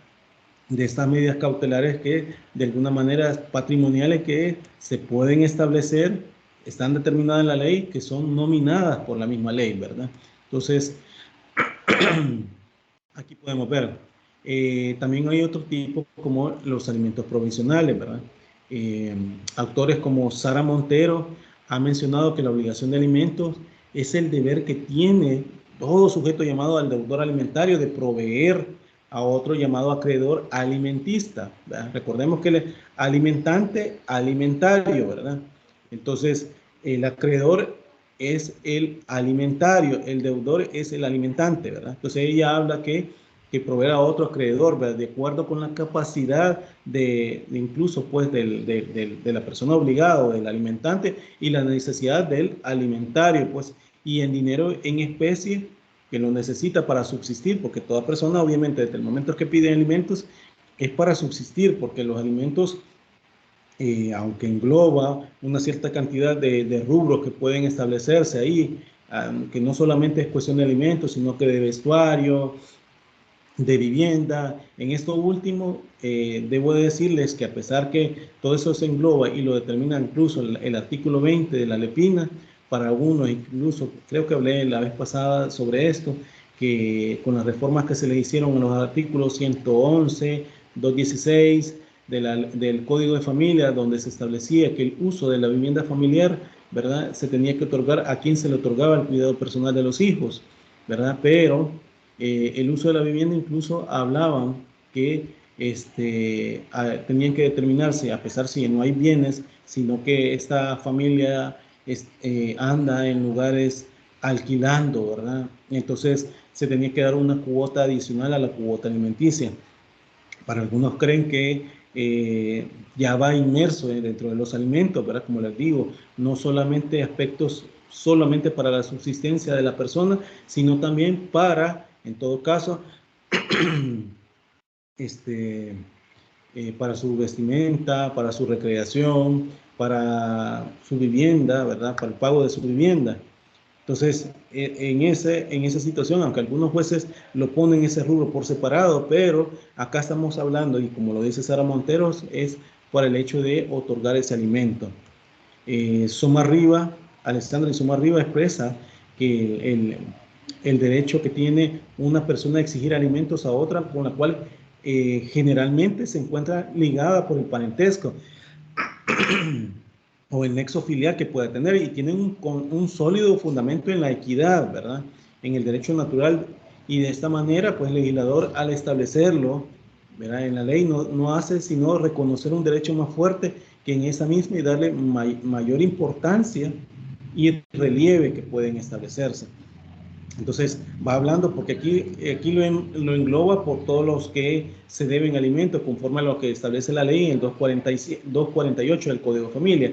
de estas medidas cautelares que de alguna manera patrimoniales que se pueden establecer, están determinadas en la ley, que son nominadas por la misma ley, ¿verdad? Entonces, aquí podemos ver. También hay otro tipo como los alimentos provisionales, ¿verdad? Autores como Sara Montero han mencionado que la obligación de alimentos es el deber que tiene todo sujeto llamado al deudor alimentario de proveer a otro llamado acreedor alimentista, ¿verdad? Recordemos que el alimentante, alimentario, ¿verdad? Entonces, el acreedor es el alimentario, el deudor es el alimentante, ¿verdad? Entonces ella habla que proveer a otro acreedor, ¿verdad?, de acuerdo con la capacidad de incluso pues de la persona obligada o del alimentante y la necesidad del alimentario, pues, y en dinero en especie que lo necesita para subsistir, porque toda persona obviamente desde el momento que pide alimentos es para subsistir, porque los alimentos, aunque engloba una cierta cantidad de rubros que pueden establecerse ahí, que no solamente es cuestión de alimentos, sino que de vestuario, de vivienda. En esto último, debo decirles que a pesar que todo eso se engloba y lo determina incluso el artículo 20 de la LEPINA, para algunos, incluso creo que hablé la vez pasada sobre esto, que con las reformas que se le hicieron en los artículos 111, 216 del Código de Familia, donde se establecía que el uso de la vivienda familiar, ¿verdad?, se tenía que otorgar a quien se le otorgaba el cuidado personal de los hijos, ¿verdad? Pero el uso de la vivienda incluso hablaban que tenían que determinarse, a pesar si no hay bienes, sino que esta familia anda en lugares alquilando, ¿verdad? Entonces se tenía que dar una cuota adicional a la cuota alimenticia. Para algunos creen que ya va inmerso dentro de los alimentos, ¿verdad? Como les digo, no solamente aspectos solamente para la subsistencia de la persona, sino también para, en todo caso, para su vestimenta, para su recreación, para su vivienda, ¿verdad? Para el pago de su vivienda. Entonces, en esa situación, aunque algunos jueces lo ponen ese rubro por separado, pero acá estamos hablando, y como lo dice Sara Monteros, es por el hecho de otorgar ese alimento. Alessandra y Soma Riva expresa que el derecho que tiene una persona a exigir alimentos a otra, con la cual generalmente se encuentra ligada por el parentesco o el nexo filial que pueda tener, y tienen un sólido fundamento en la equidad, ¿verdad? En el derecho natural, y de esta manera, pues el legislador, al establecerlo, ¿verdad?, en la ley, no hace sino reconocer un derecho más fuerte que en esa misma y darle mayor importancia y relieve que pueden establecerse. Entonces va hablando, porque aquí lo engloba por todos los que se deben alimentos conforme a lo que establece la ley en el 248 del Código de Familia.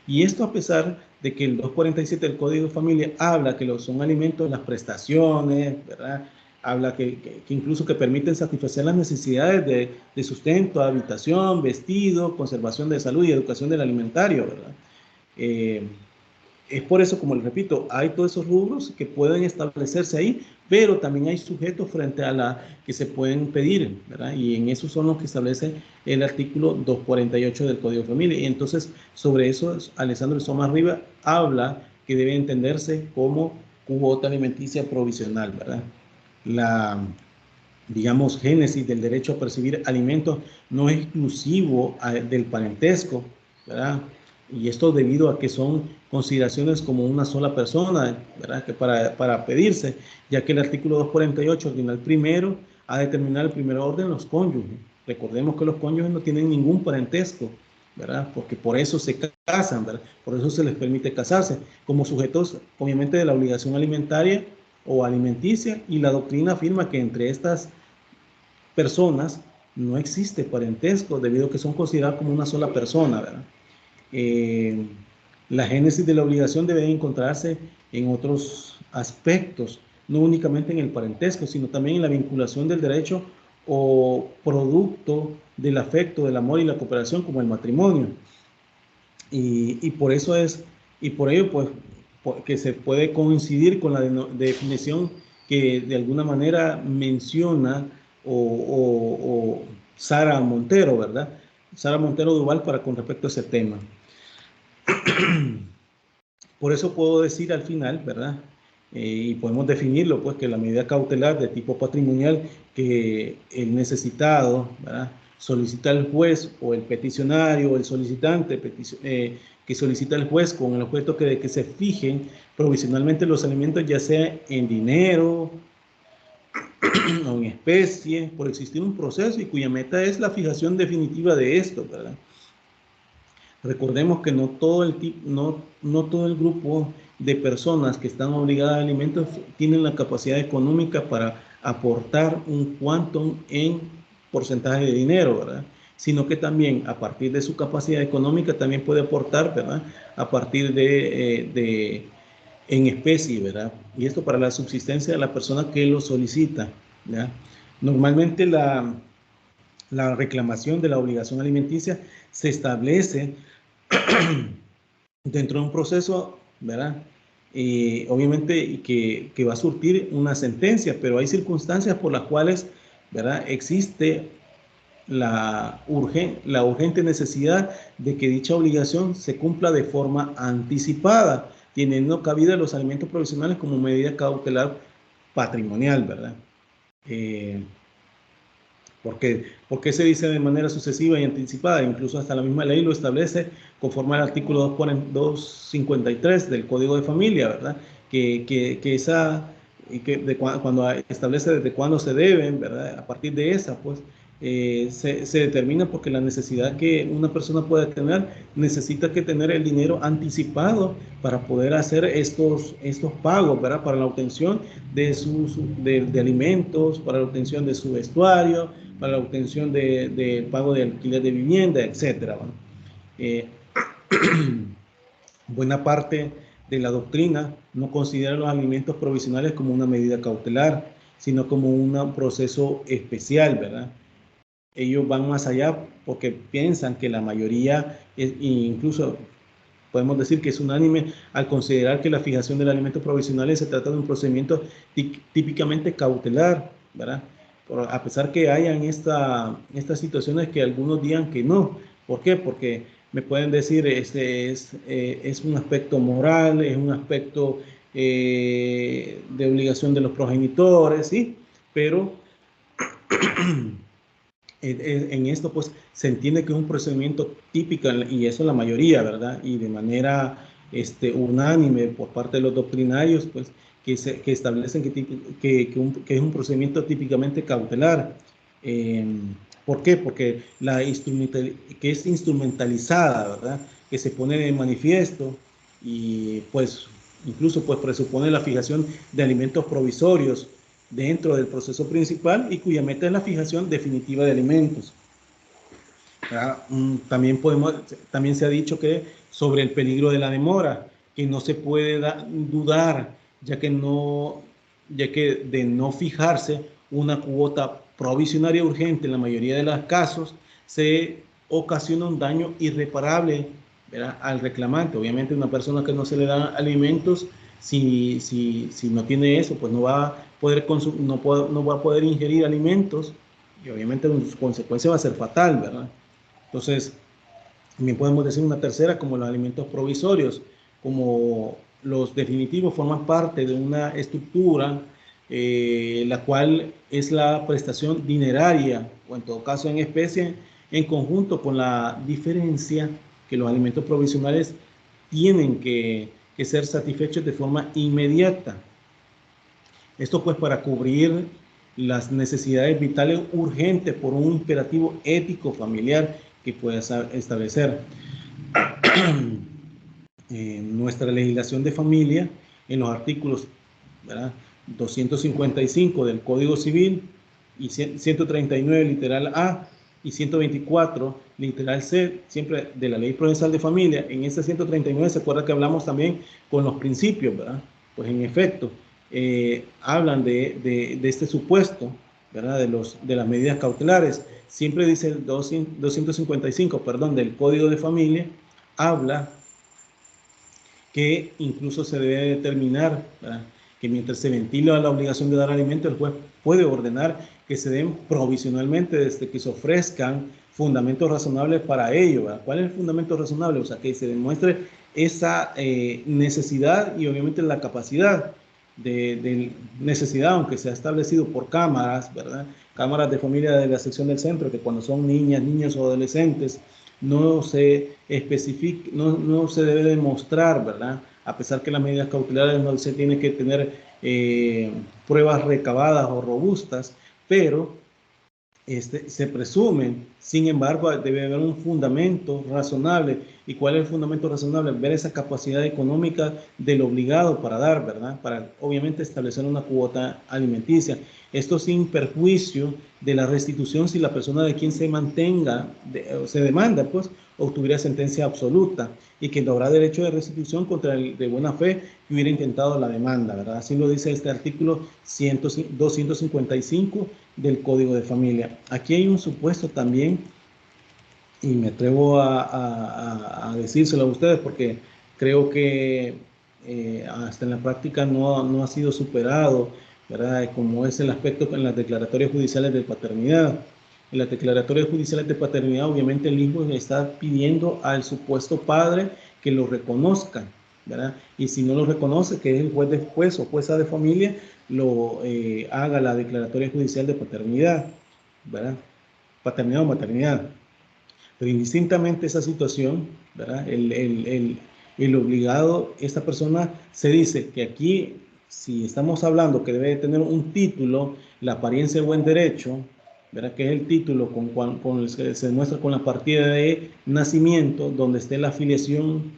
Y esto a pesar de que el 247 del Código de Familia habla que son alimentos las prestaciones, ¿verdad? Habla que incluso que permiten satisfacer las necesidades de sustento, habitación, vestido, conservación de salud y educación del alimentario, ¿verdad? Es por eso, como les repito, hay todos esos rubros que pueden establecerse ahí, pero también hay sujetos frente a la que se pueden pedir, ¿verdad? Y en eso son los que establece el artículo 248 del Código de Familia. Y entonces, sobre eso, Alessandro Soma Riva habla que debe entenderse como cuota alimenticia provisional, ¿verdad? La, digamos, génesis del derecho a percibir alimentos no es exclusivo del parentesco, ¿verdad? Y esto debido a que son consideraciones como una sola persona, ¿verdad?, que para pedirse, ya que el artículo 248, ordinal primero, ha determinado el primer orden los cónyuges. Recordemos que los cónyuges no tienen ningún parentesco, ¿verdad?, porque por eso se casan, ¿verdad?, por eso se les permite casarse, como sujetos, obviamente, de la obligación alimentaria o alimenticia, y la doctrina afirma que entre estas personas no existe parentesco, debido a que son consideradas como una sola persona, ¿verdad? La génesis de la obligación debe encontrarse en otros aspectos, no únicamente en el parentesco, sino también en la vinculación del derecho o producto del afecto, del amor y la cooperación, como el matrimonio. Y por eso por ello, pues, que se puede coincidir con la definición que de alguna manera menciona o Sara Montero, ¿verdad? Sara Montero Duval con respecto a ese tema. Por eso puedo decir al final, ¿verdad? Y podemos definirlo, pues, que la medida cautelar de tipo patrimonial que el necesitado, ¿verdad?, solicita al juez, o el peticionario o el solicitante que solicita al juez con el objeto de que se fijen provisionalmente los alimentos, ya sea en dinero o en especie, por existir un proceso y cuya meta es la fijación definitiva de esto, ¿verdad? Recordemos que no todo el grupo de personas que están obligadas a alimentos tienen la capacidad económica para aportar un quantum en porcentaje de dinero, ¿verdad?, sino que también a partir de su capacidad económica también puede aportar, ¿verdad?, a partir en especie, ¿verdad? Y esto para la subsistencia de la persona que lo solicita, ¿verdad? Normalmente la reclamación de la obligación alimenticia se establece dentro de un proceso, ¿verdad? Obviamente que va a surtir una sentencia, pero hay circunstancias por las cuales, ¿verdad?, existe la urgente necesidad de que dicha obligación se cumpla de forma anticipada, teniendo cabida los alimentos provisionales como medida cautelar patrimonial, ¿verdad? ¿Por qué se dice de manera sucesiva y anticipada? Incluso hasta la misma ley lo establece conforme al artículo 253 del Código de Familia, ¿verdad? Cuando establece desde cuándo se deben, ¿verdad? A partir de esa, pues, se determina, porque la necesidad que una persona puede tener, necesita que tener el dinero anticipado para poder hacer estos pagos, ¿verdad?, para la obtención de alimentos, para la obtención de su vestuario, para la obtención de pago de alquiler de vivienda, etcétera. Buena parte de la doctrina no considera los alimentos provisionales como una medida cautelar, sino como un proceso especial, ¿verdad? Ellos van más allá porque piensan que la mayoría, incluso podemos decir que es unánime al considerar que la fijación del alimento provisional se trata de un procedimiento típicamente cautelar, ¿verdad? A pesar que hayan estas situaciones que algunos digan que no. ¿Por qué? Porque me pueden decir es un aspecto moral, es un aspecto de obligación de los progenitores, ¿sí? Pero en esto pues se entiende que es un procedimiento típico, y eso es la mayoría, ¿verdad? Y de manera unánime por parte de los doctrinarios, pues que establecen que es un procedimiento típicamente cautelar. ¿Por qué? Porque que es instrumentalizada, ¿verdad? Que se pone de manifiesto y pues incluso pues presupone la fijación de alimentos provisorios dentro del proceso principal y cuya meta es la fijación definitiva de alimentos. También se ha dicho que sobre el peligro de la demora, que no se puede dudar, ya que de no fijarse una cuota provisionaria urgente en la mayoría de los casos, se ocasiona un daño irreparable, ¿verdad?, al reclamante. Obviamente una persona que no se le dan alimentos, si no tiene eso, pues no va a poder ingerir alimentos, y obviamente su consecuencia va a ser fatal, ¿verdad? Entonces, también podemos decir una tercera, como los alimentos provisorios, como los definitivos forman parte de una estructura, la cual es la prestación dineraria, o en todo caso en especie, en conjunto con la diferencia que los alimentos provisionales tienen que ser satisfechos de forma inmediata. Esto pues para cubrir las necesidades vitales urgentes por un imperativo ético familiar que pueda establecer. Nuestra legislación de familia, en los artículos, ¿verdad?, 255 del Código Civil y 139 literal A y 124 literal C, siempre de la Ley Procesal de Familia. En esta 139 se acuerda que hablamos también con los principios, ¿verdad? Pues en efecto, hablan de este supuesto, ¿verdad?, de las medidas cautelares. Siempre dice el 255, perdón, del Código de Familia, habla que incluso se debe determinar, ¿verdad?, que mientras se ventila la obligación de dar alimento, el juez puede ordenar que se den provisionalmente desde que se ofrezcan fundamentos razonables para ello, ¿verdad? ¿Cuál es el fundamento razonable? O sea, que se demuestre esa necesidad y obviamente la capacidad de necesidad, aunque se ha establecido por cámaras, ¿verdad? Cámaras de familia de la sección del centro, que cuando son niñas, niños o adolescentes, no se especifica, no se debe demostrar, ¿verdad? A pesar que las medidas cautelares no se tiene que tener pruebas recabadas o robustas, pero se presumen, sin embargo, debe haber un fundamento razonable. ¿Y cuál es el fundamento razonable? Ver esa capacidad económica del obligado para dar, ¿verdad? Para, obviamente, establecer una cuota alimenticia. Esto sin perjuicio de la restitución si la persona de quien se mantenga, se demanda, pues, obtuviera sentencia absoluta y que no habrá derecho de restitución contra el de buena fe que hubiera intentado la demanda, ¿verdad? Así lo dice este artículo 255 del Código de Familia. Aquí hay un supuesto también, y me atrevo a decírselo a ustedes porque creo que hasta en la práctica no ha sido superado, ¿verdad?, como es el aspecto en las declaratorias judiciales de paternidad. En las declaratorias judiciales de paternidad, obviamente el hijo está pidiendo al supuesto padre que lo reconozca, ¿verdad? Y si no lo reconoce, que el juez o jueza de familia lo haga la declaratoria judicial de paternidad, ¿verdad? Paternidad o maternidad. Pero indistintamente esa situación, ¿verdad?, el obligado, esta persona se dice que aquí, si estamos hablando que debe tener un título, la apariencia de buen derecho, ¿verdad?, que es el título con el que se demuestra con la partida de nacimiento, donde esté la afiliación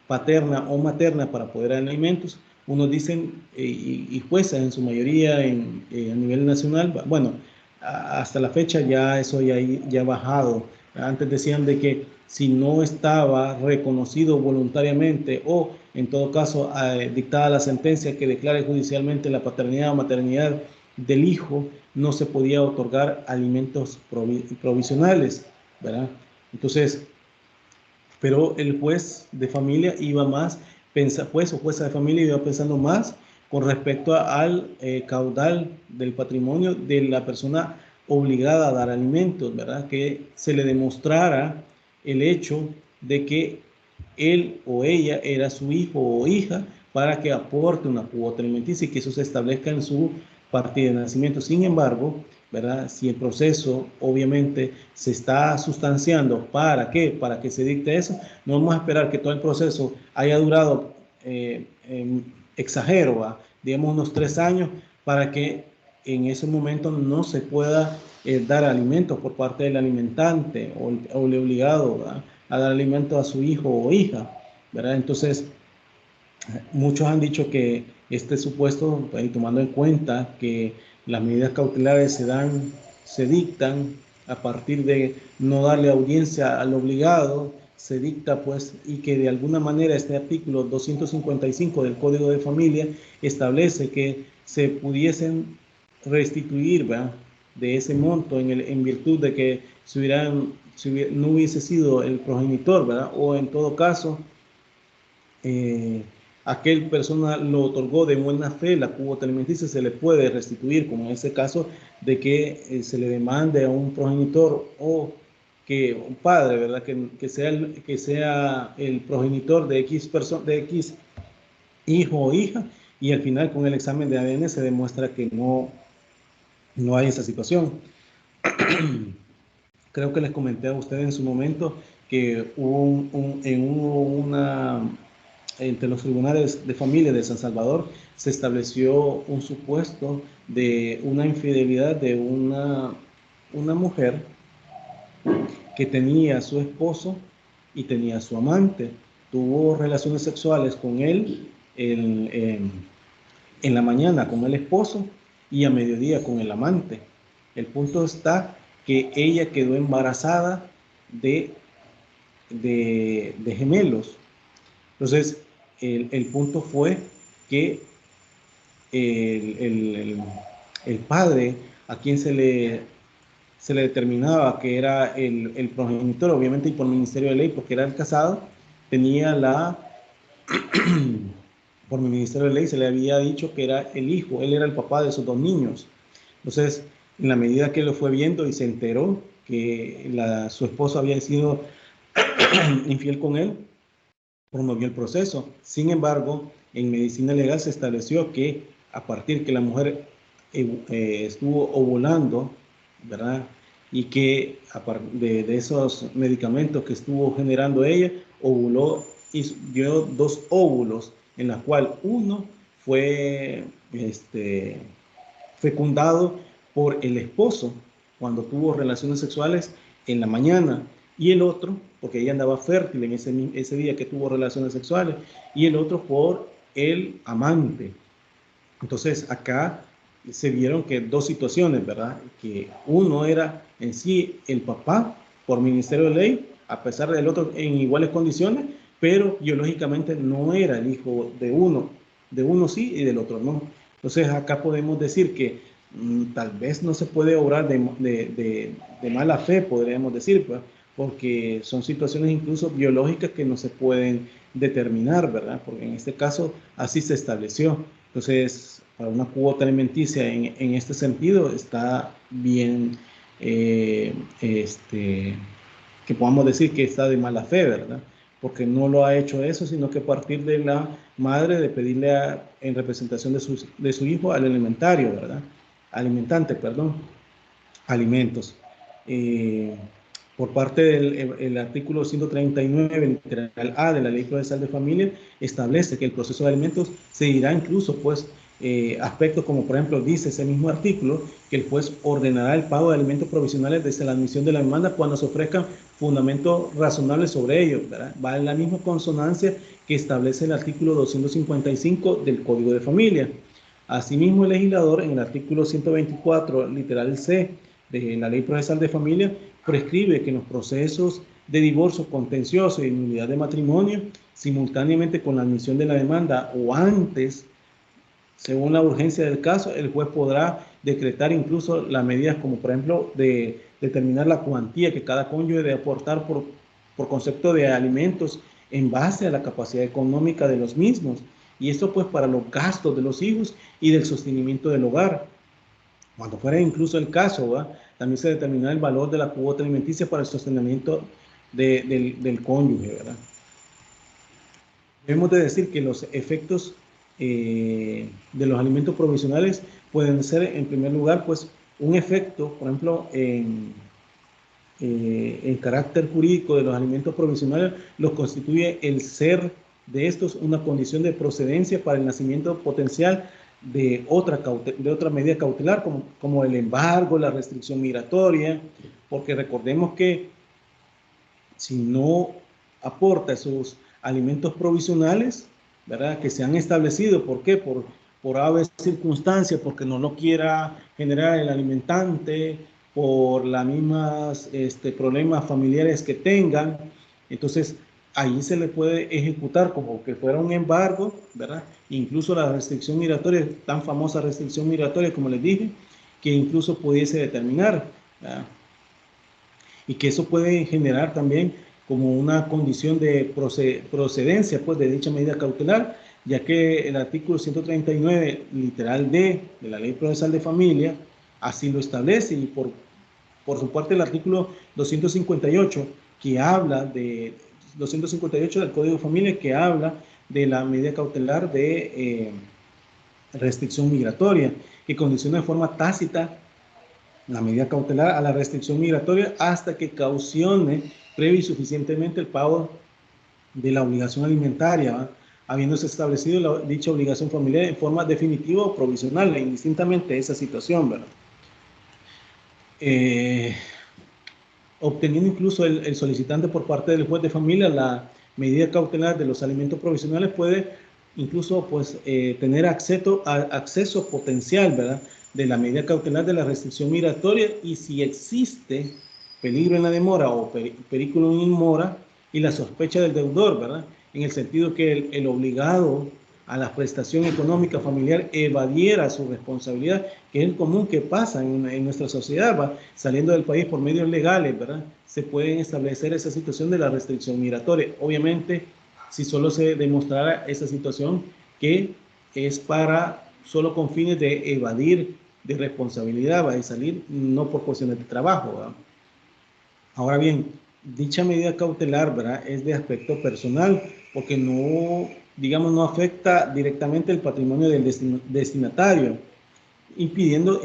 paterna o materna para poder dar alimentos. Unos dicen, y jueces en su mayoría a nivel nacional, bueno, hasta la fecha ya eso ya ha bajado Antes decían de que si no estaba reconocido voluntariamente o en todo caso dictada la sentencia que declare judicialmente la paternidad o maternidad del hijo, no se podía otorgar alimentos provisionales, ¿verdad? Entonces, pero el juez de familia iba más, juez o jueza de familia iba pensando más con respecto al caudal del patrimonio de la persona obligada a dar alimentos, ¿verdad? Que se le demostrara el hecho de que él o ella era su hijo o hija para que aporte una cuota alimenticia y que eso se establezca en su partida de nacimiento. Sin embargo, ¿verdad? Si el proceso obviamente se está sustanciando, ¿para qué? Para que se dicte eso, no vamos a esperar que todo el proceso haya durado, exagero, digamos unos 3 años, para que en ese momento no se pueda dar alimentos por parte del alimentante o el obligado, ¿verdad?, a dar alimento a su hijo o hija, ¿verdad? Entonces, muchos han dicho que este supuesto, tomando en cuenta que las medidas cautelares se dictan a partir de no darle audiencia al obligado, se dicta pues, y que de alguna manera este artículo 255 del Código de Familia establece que se pudiesen restituir, ¿verdad?, de ese monto en virtud de que no hubiese sido el progenitor, ¿verdad?, o en todo caso aquel persona lo otorgó de buena fe, la cuota alimenticia se le puede restituir, como en ese caso de que se le demande a un progenitor o que un padre, ¿verdad?, que sea el progenitor de X hijo o hija, y al final con el examen de ADN se demuestra que no hay esa situación. Creo que les comenté a ustedes en su momento que entre los tribunales de familia de San Salvador se estableció un supuesto de una infidelidad de una mujer que tenía a su esposo y tenía a su amante. Tuvo relaciones sexuales con él en la mañana con el esposo y a mediodía con el amante. El punto está que ella quedó embarazada de gemelos. Entonces, el punto fue que el padre a quien se le determinaba que era el progenitor, obviamente y por ministerio de ley, porque era el casado, tenía por ministerio de ley se le había dicho que era el hijo, él era el papá de esos 2 niños. Entonces, en la medida que lo fue viendo y se enteró que su esposo había sido infiel con él, promovió el proceso. Sin embargo, en medicina legal se estableció que a partir que la mujer estuvo ovulando, ¿verdad?, y que de esos medicamentos que estuvo generando ella, ovuló y dio 2 óvulos, en la cual uno fue fecundado por el esposo cuando tuvo relaciones sexuales en la mañana, y el otro, porque ella andaba fértil en ese día que tuvo relaciones sexuales, y el otro por el amante. Entonces acá se vieron que 2 situaciones, ¿verdad? Que uno era en sí el papá por ministerio de ley, a pesar del otro en iguales condiciones, pero biológicamente no era el hijo de uno sí y del otro no. Entonces acá podemos decir que tal vez no se puede obrar de mala fe, podríamos decir, pues, porque son situaciones incluso biológicas que no se pueden determinar, ¿verdad? Porque en este caso así se estableció. Entonces, para una cuota alimenticia en este sentido está bien que podamos decir que está de mala fe, ¿verdad? Porque no lo ha hecho eso, sino que a partir de la madre de pedirle en representación de su hijo al alimentante, alimentos. Por parte del artículo 139, literal A de la Ley Procesal de Familia, establece que el proceso de alimentos se dirá incluso, pues, aspectos como, por ejemplo, dice ese mismo artículo, que el juez ordenará el pago de alimentos provisionales desde la admisión de la demanda cuando se ofrezcan fundamentos razonables sobre ello, ¿verdad? Va en la misma consonancia que establece el artículo 255 del Código de Familia. Asimismo, el legislador, en el artículo 124, literal C, de la Ley Procesal de Familia, prescribe que en los procesos de divorcio contencioso y nulidad de matrimonio, simultáneamente con la admisión de la demanda o antes, según la urgencia del caso, el juez podrá decretar incluso las medidas como, por ejemplo, de determinar la cuantía que cada cónyuge debe aportar por concepto de alimentos en base a la capacidad económica de los mismos. Y esto pues para los gastos de los hijos y del sostenimiento del hogar. Cuando fuera incluso el caso, ¿va? También se determinará el valor de la cuota alimenticia para el sostenimiento del cónyuge, ¿verdad? Debemos de decir que los efectos de los alimentos provisionales pueden ser, en primer lugar, pues un efecto, por ejemplo, en carácter jurídico de los alimentos provisionales, los constituye el ser de estos una condición de procedencia para el nacimiento potencial de otra medida cautelar, como el embargo, la restricción migratoria, porque recordemos que si no aporta esos alimentos provisionales, ¿verdad?, que se han establecido, ¿por qué? Por aves circunstancias, porque no lo quiera generar el alimentante, por las mismas problemas familiares que tengan. Entonces, ahí se le puede ejecutar como que fuera un embargo, ¿verdad? Incluso la restricción migratoria, tan famosa restricción migratoria, como les dije, que incluso pudiese determinar, ¿verdad? Y que eso puede generar también como una condición de procedencia pues, de dicha medida cautelar, ya que el artículo 139, literal D, de la Ley Procesal de Familia, así lo establece, y por su parte el artículo 258, que habla de 258 del Código de Familia, que habla de la medida cautelar de restricción migratoria, que condiciona de forma tácita la medida cautelar a la restricción migratoria hasta que caucione previo y suficientemente el pago de la obligación alimentaria, ¿va?, habiéndose establecido dicha obligación familiar en forma definitiva o provisional, indistintamente de esa situación, ¿verdad? Obteniendo incluso el solicitante por parte del juez de familia la medida cautelar de los alimentos provisionales, puede incluso pues, tener acceso potencial, ¿verdad?, de la medida cautelar de la restricción migratoria, y si existe peligro en la demora o perículo in mora y la sospecha del deudor, ¿verdad?, en el sentido que el obligado a la prestación económica familiar evadiera su responsabilidad, que es el común que pasa en nuestra sociedad, ¿va?, saliendo del país por medios legales, ¿verdad?, se pueden establecer esa situación de la restricción migratoria. Obviamente, si solo se demostrara esa situación que es solo con fines de evadir de responsabilidad, va a salir no por cuestiones de trabajo, ¿verdad? Ahora bien, dicha medida cautelar, ¿verdad?, es de aspecto personal, porque no, digamos, no afecta directamente el patrimonio del destinatario, impidiéndole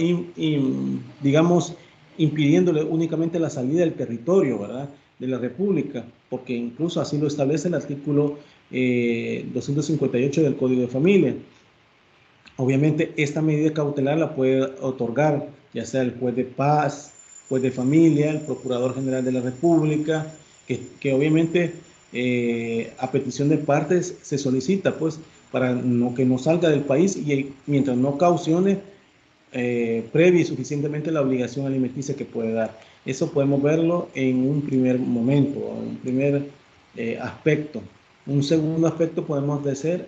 únicamente la salida del territorio, ¿verdad?, de la República, porque incluso así lo establece el artículo 258 del Código de Familia. Obviamente, esta medida cautelar la puede otorgar ya sea el juez de paz, juez de familia, el Procurador General de la República, que obviamente a petición de partes se solicita, pues, para que no salga del país y mientras no caucione previa y suficientemente la obligación alimenticia que puede dar. Eso podemos verlo en un primer momento, un primer aspecto. Un segundo aspecto podemos decir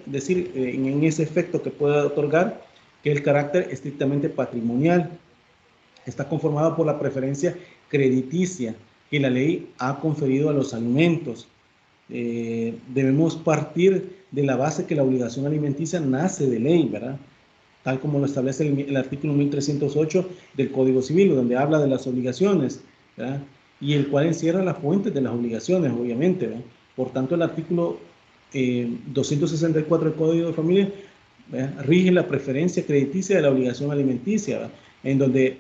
en ese efecto que puede otorgar, que el carácter estrictamente patrimonial está conformado por la preferencia crediticia que la ley ha conferido a los alimentos. Debemos partir de la base que la obligación alimenticia nace de ley, ¿verdad?, tal como lo establece el artículo 1308 del Código Civil, donde habla de las obligaciones, ¿verdad?, y el cual encierra las fuentes de las obligaciones, obviamente, ¿verdad? Por tanto, el artículo 264 del Código de Familia, ¿verdad?, rige la preferencia crediticia de la obligación alimenticia, ¿verdad?, en donde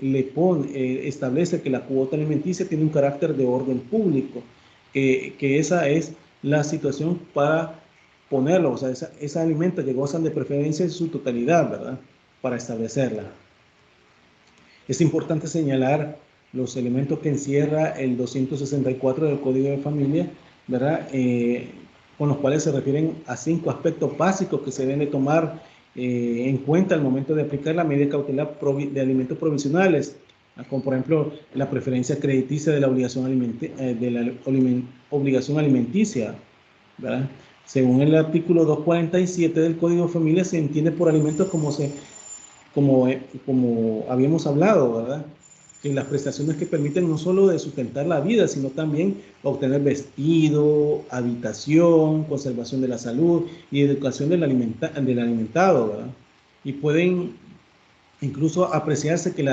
establece que la cuota alimenticia tiene un carácter de orden público, que esa es la situación para ponerlo, o sea, esa alimento que gozan de preferencia en su totalidad, ¿verdad?, para establecerla. Es importante señalar los elementos que encierra el 264 del Código de Familia, ¿verdad?, con los cuales se refieren a 5 aspectos básicos que se deben de tomar en cuenta al momento de aplicar la medida cautelar de alimentos provisionales. como por ejemplo la preferencia crediticia de la obligación, obligación alimenticia, ¿verdad? Según el artículo 247 del Código de Familia, se entiende por alimentos como habíamos hablado, ¿verdad? Que las prestaciones que permiten no solo de sustentar la vida, sino también obtener vestido, habitación, conservación de la salud y educación del alimentado, ¿verdad? Y pueden incluso apreciarse que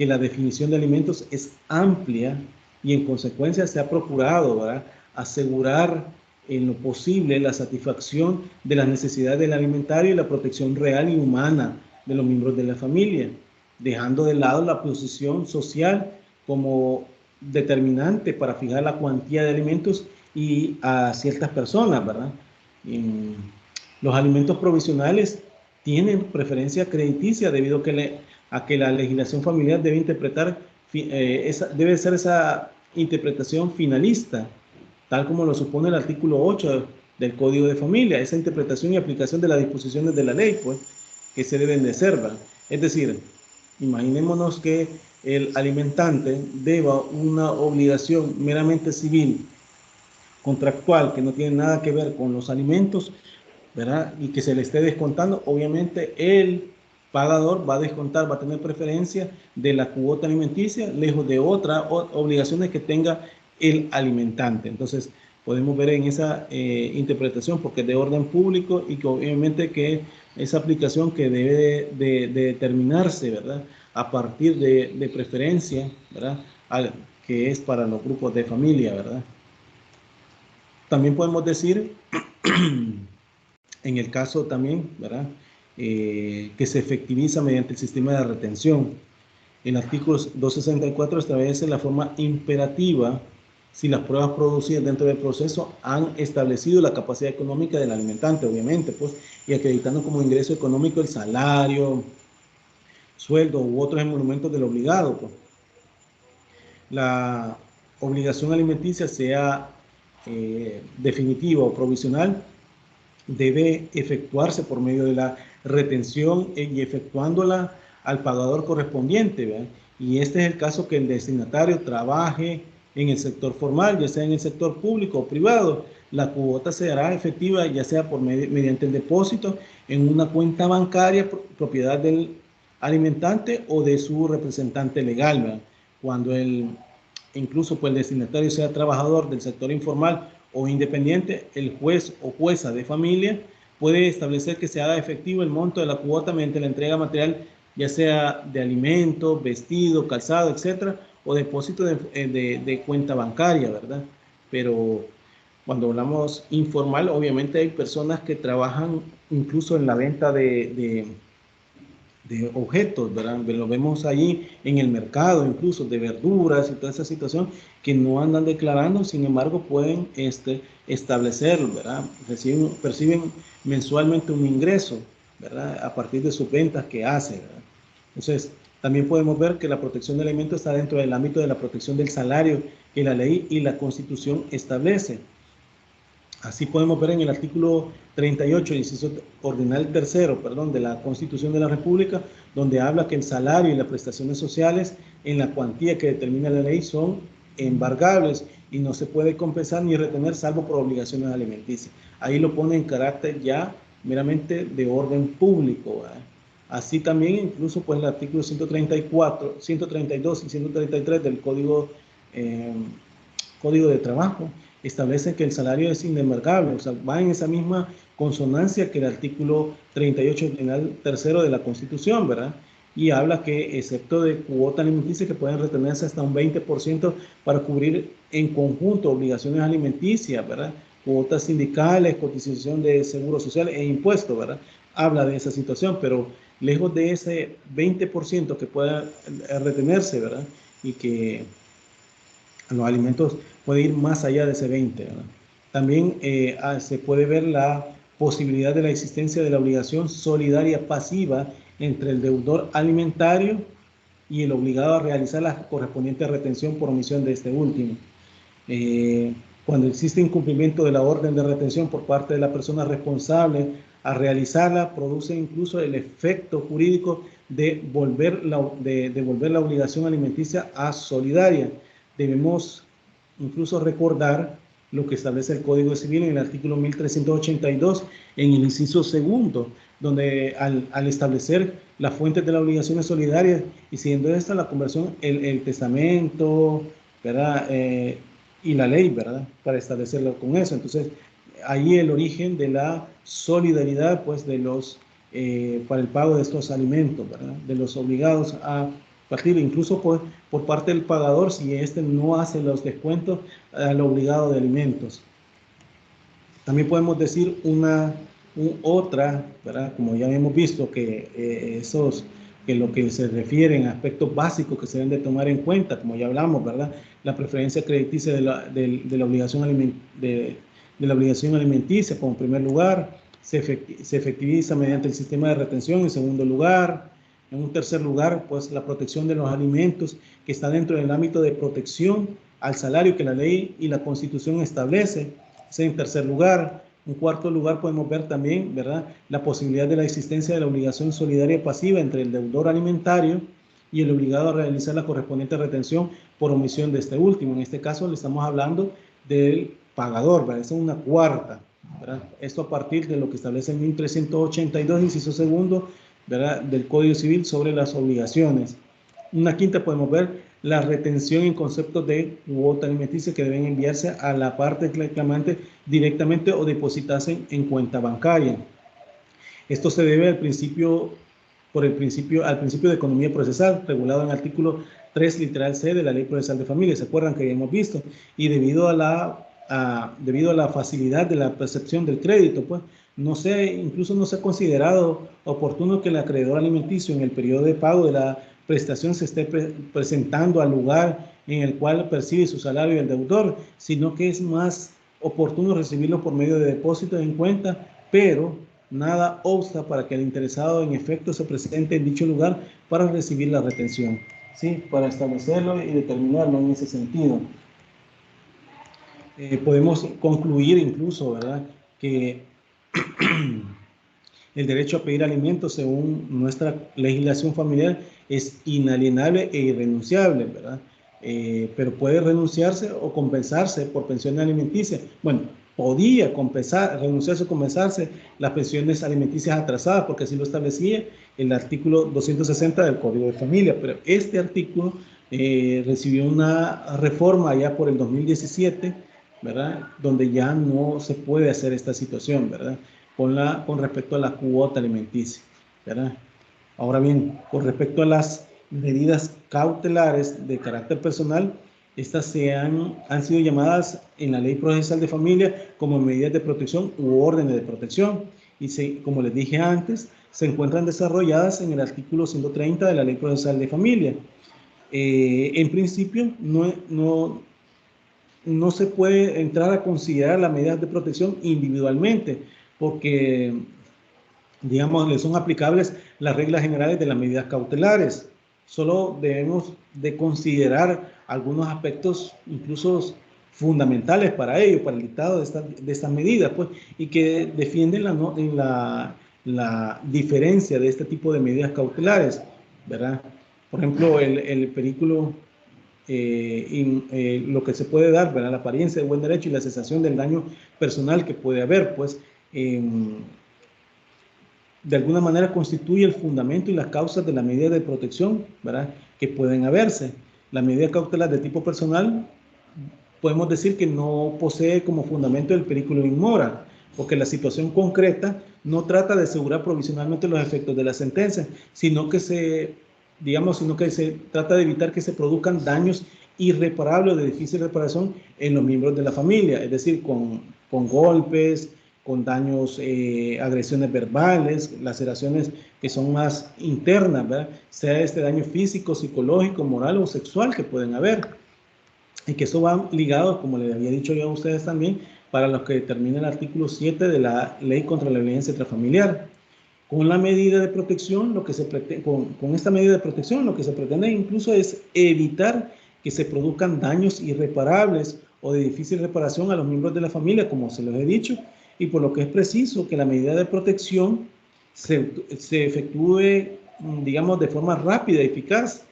la definición de alimentos es amplia y en consecuencia se ha procurado, ¿verdad?, asegurar en lo posible la satisfacción de las necesidades del alimentario y la protección real y humana de los miembros de la familia, dejando de lado la posición social como determinante para fijar la cuantía de alimentos y a ciertas personas, ¿verdad? Los alimentos provisionales tienen preferencia crediticia debido a que la legislación familiar debe debe ser esa interpretación finalista, tal como lo supone el artículo 8 del Código de Familia, esa interpretación y aplicación de las disposiciones de la ley, pues, que se deben de hacer, ¿verdad? Es decir, imaginémonos que el alimentante deba una obligación meramente civil, contractual, que no tiene nada que ver con los alimentos, ¿verdad? Y que se le esté descontando, obviamente el pagador va a descontar, va a tener preferencia de la cuota alimenticia, lejos de otras obligaciones que tenga el alimentante. Entonces, podemos ver en esa interpretación, porque es de orden público y que obviamente que esa aplicación que debe de determinarse, ¿verdad?, a partir de preferencia, ¿verdad?, que es para los grupos de familia, ¿verdad? También podemos decir, en el caso también, ¿verdad?, que se efectiviza mediante el sistema de retención. El artículo 264 establece la forma imperativa si las pruebas producidas dentro del proceso han establecido la capacidad económica del alimentante, obviamente, pues, y acreditando como ingreso económico el salario, sueldo u otros emolumentos del obligado, pues. La obligación alimenticia, sea definitiva o provisional, debe efectuarse por medio de la retención y efectuándola al pagador correspondiente, ¿verdad? Y este es el caso que el destinatario trabaje en el sector formal, ya sea en el sector público o privado. La cuota se hará efectiva ya sea mediante el depósito en una cuenta bancaria propiedad del alimentante o de su representante legal, ¿verdad? Cuando incluso pues el destinatario sea trabajador del sector informal o independiente, el juez o jueza de familia puede establecer que se haga efectivo el monto de la cuota mediante la entrega material, ya sea de alimentos, vestido, calzado, etcétera, o depósito de cuenta bancaria, ¿verdad? Pero cuando hablamos informal, obviamente hay personas que trabajan incluso en la venta de objetos, ¿verdad? Lo vemos ahí en el mercado, incluso de verduras y toda esa situación que no andan declarando, sin embargo pueden establecerlo, ¿verdad? Perciben mensualmente un ingreso, ¿verdad?, a partir de sus ventas que hacen, ¿verdad? Entonces, también podemos ver que la protección del alimento está dentro del ámbito de la protección del salario que la ley y la Constitución establecen. Así podemos ver en el artículo 38, inciso ordinal tercero, de la Constitución de la República, donde habla que el salario y las prestaciones sociales en la cuantía que determina la ley son embargables y no se puede compensar ni retener salvo por obligaciones alimenticias. Ahí lo pone en carácter ya meramente de orden público, ¿verdad? Así también incluso pues el artículo 134, 132 y 133 del Código de Trabajo establece que el salario es inembargable, o sea, va en esa misma consonancia que el artículo 38 ordinal tercero de la Constitución, ¿verdad? Y habla que, excepto de cuota alimenticia, que pueden retenerse hasta un 20% para cubrir en conjunto obligaciones alimenticias, ¿verdad?, cuotas sindicales, cotización de seguro social e impuestos, ¿verdad? Habla de esa situación, pero lejos de ese 20% que pueda retenerse, ¿verdad?, y que los alimentos puede ir más allá de ese 20, ¿verdad? También se puede ver la posibilidad de la existencia de la obligación solidaria pasiva entre el deudor alimentario y el obligado a realizar la correspondiente retención por omisión de este último. Cuando existe incumplimiento de la orden de retención por parte de la persona responsable a realizarla, produce incluso el efecto jurídico de devolver la obligación alimenticia a solidaria. Debemos incluso recordar lo que establece el Código Civil en el artículo 1382, en el inciso segundo, donde al establecer las fuentes de las obligaciones solidarias, y siendo esta la conversión, el testamento, ¿verdad? Y la ley, ¿verdad? Para establecerlo con eso. Entonces, ahí el origen de la solidaridad, pues, para el pago de estos alimentos, ¿verdad? De los obligados a partir, incluso por parte del pagador, si éste no hace los descuentos al obligado de alimentos. También podemos decir otra, ¿verdad? Como ya hemos visto, que lo que se refiere a aspectos básicos que se deben de tomar en cuenta, como ya hablamos, ¿verdad? La preferencia crediticia de la obligación alimenticia, como primer lugar, se efectiviza mediante el sistema de retención en segundo lugar. En un tercer lugar, pues la protección de los alimentos que está dentro del ámbito de protección al salario que la ley y la Constitución establece. En tercer lugar. En cuarto lugar, podemos ver también, ¿verdad?, la posibilidad de la existencia de la obligación solidaria pasiva entre el deudor alimentario y el obligado a realizar la correspondiente retención por omisión de este último. En este caso, le estamos hablando del pagador, ¿verdad? Esa es una cuarta, ¿verdad? Esto a partir de lo que establece el 1382, inciso segundo, ¿verdad?, del Código Civil sobre las obligaciones. Una quinta podemos ver la retención en conceptos de cuota alimenticia que deben enviarse a la parte reclamante directamente o depositarse en cuenta bancaria. Esto se debe al principio de economía procesal, regulado en el artículo 3, literal C de la Ley Procesal de Familia. ¿Se acuerdan que ya hemos visto? Y debido a la facilidad de la percepción del crédito, pues, incluso no se ha considerado oportuno que el acreedor alimenticio en el periodo de pago de la prestación se esté presentando al lugar en el cual percibe su salario el deudor, sino que es más oportuno recibirlo por medio de depósito en cuenta, pero nada obsta para que el interesado en efecto se presente en dicho lugar para recibir la retención, ¿sí? Para establecerlo y determinarlo en ese sentido. Podemos concluir incluso, ¿verdad?, que el derecho a pedir alimentos según nuestra legislación familiar es inalienable e irrenunciable, ¿verdad? Pero puede renunciarse o compensarse por pensiones alimenticias. Bueno, podía renunciarse o compensarse las pensiones alimenticias atrasadas, porque así lo establecía el artículo 260 del Código de Familia, pero este artículo recibió una reforma ya por el 2017, ¿verdad?, donde ya no se puede hacer esta situación, ¿verdad?, con respecto a la cuota alimenticia, ¿verdad? Ahora bien, con respecto a las medidas cautelares de carácter personal, estas han sido llamadas en la Ley Procesal de Familia como medidas de protección u órdenes de protección. Y como les dije antes, se encuentran desarrolladas en el artículo 130 de la Ley Procesal de Familia. En principio, no se puede entrar a considerar las medidas de protección individualmente, porque, digamos, le son aplicables las reglas generales de las medidas cautelares. Solo debemos de considerar algunos aspectos incluso fundamentales para ello, para el dictado de estas medidas, pues, y que defienden la diferencia de este tipo de medidas cautelares, ¿verdad? Por ejemplo, el perículo, lo que se puede dar, ¿verdad?, la apariencia de buen derecho y la cesación del daño personal que puede haber, pues, de alguna manera constituye el fundamento y las causas de la medida de protección, ¿verdad?, que pueden haberse. La medida cautelar de tipo personal, podemos decir que no posee como fundamento el perículo in mora, porque la situación concreta no trata de asegurar provisionalmente los efectos de la sentencia, sino que se trata de evitar que se produzcan daños irreparables o de difícil reparación en los miembros de la familia, es decir, con golpes, con daños, agresiones verbales, laceraciones que son más internas, ¿verdad?, sea este daño físico, psicológico, moral o sexual que pueden haber. Y que eso va ligado, como les había dicho yo a ustedes también, para los que determina el artículo 7 de la Ley contra la Violencia Intrafamiliar. Con la medida de protección, con esta medida de protección, lo que se pretende incluso es evitar que se produzcan daños irreparables o de difícil reparación a los miembros de la familia, como se los he dicho, y por lo que es preciso que la medida de protección se efectúe, digamos, de forma rápida y eficaz.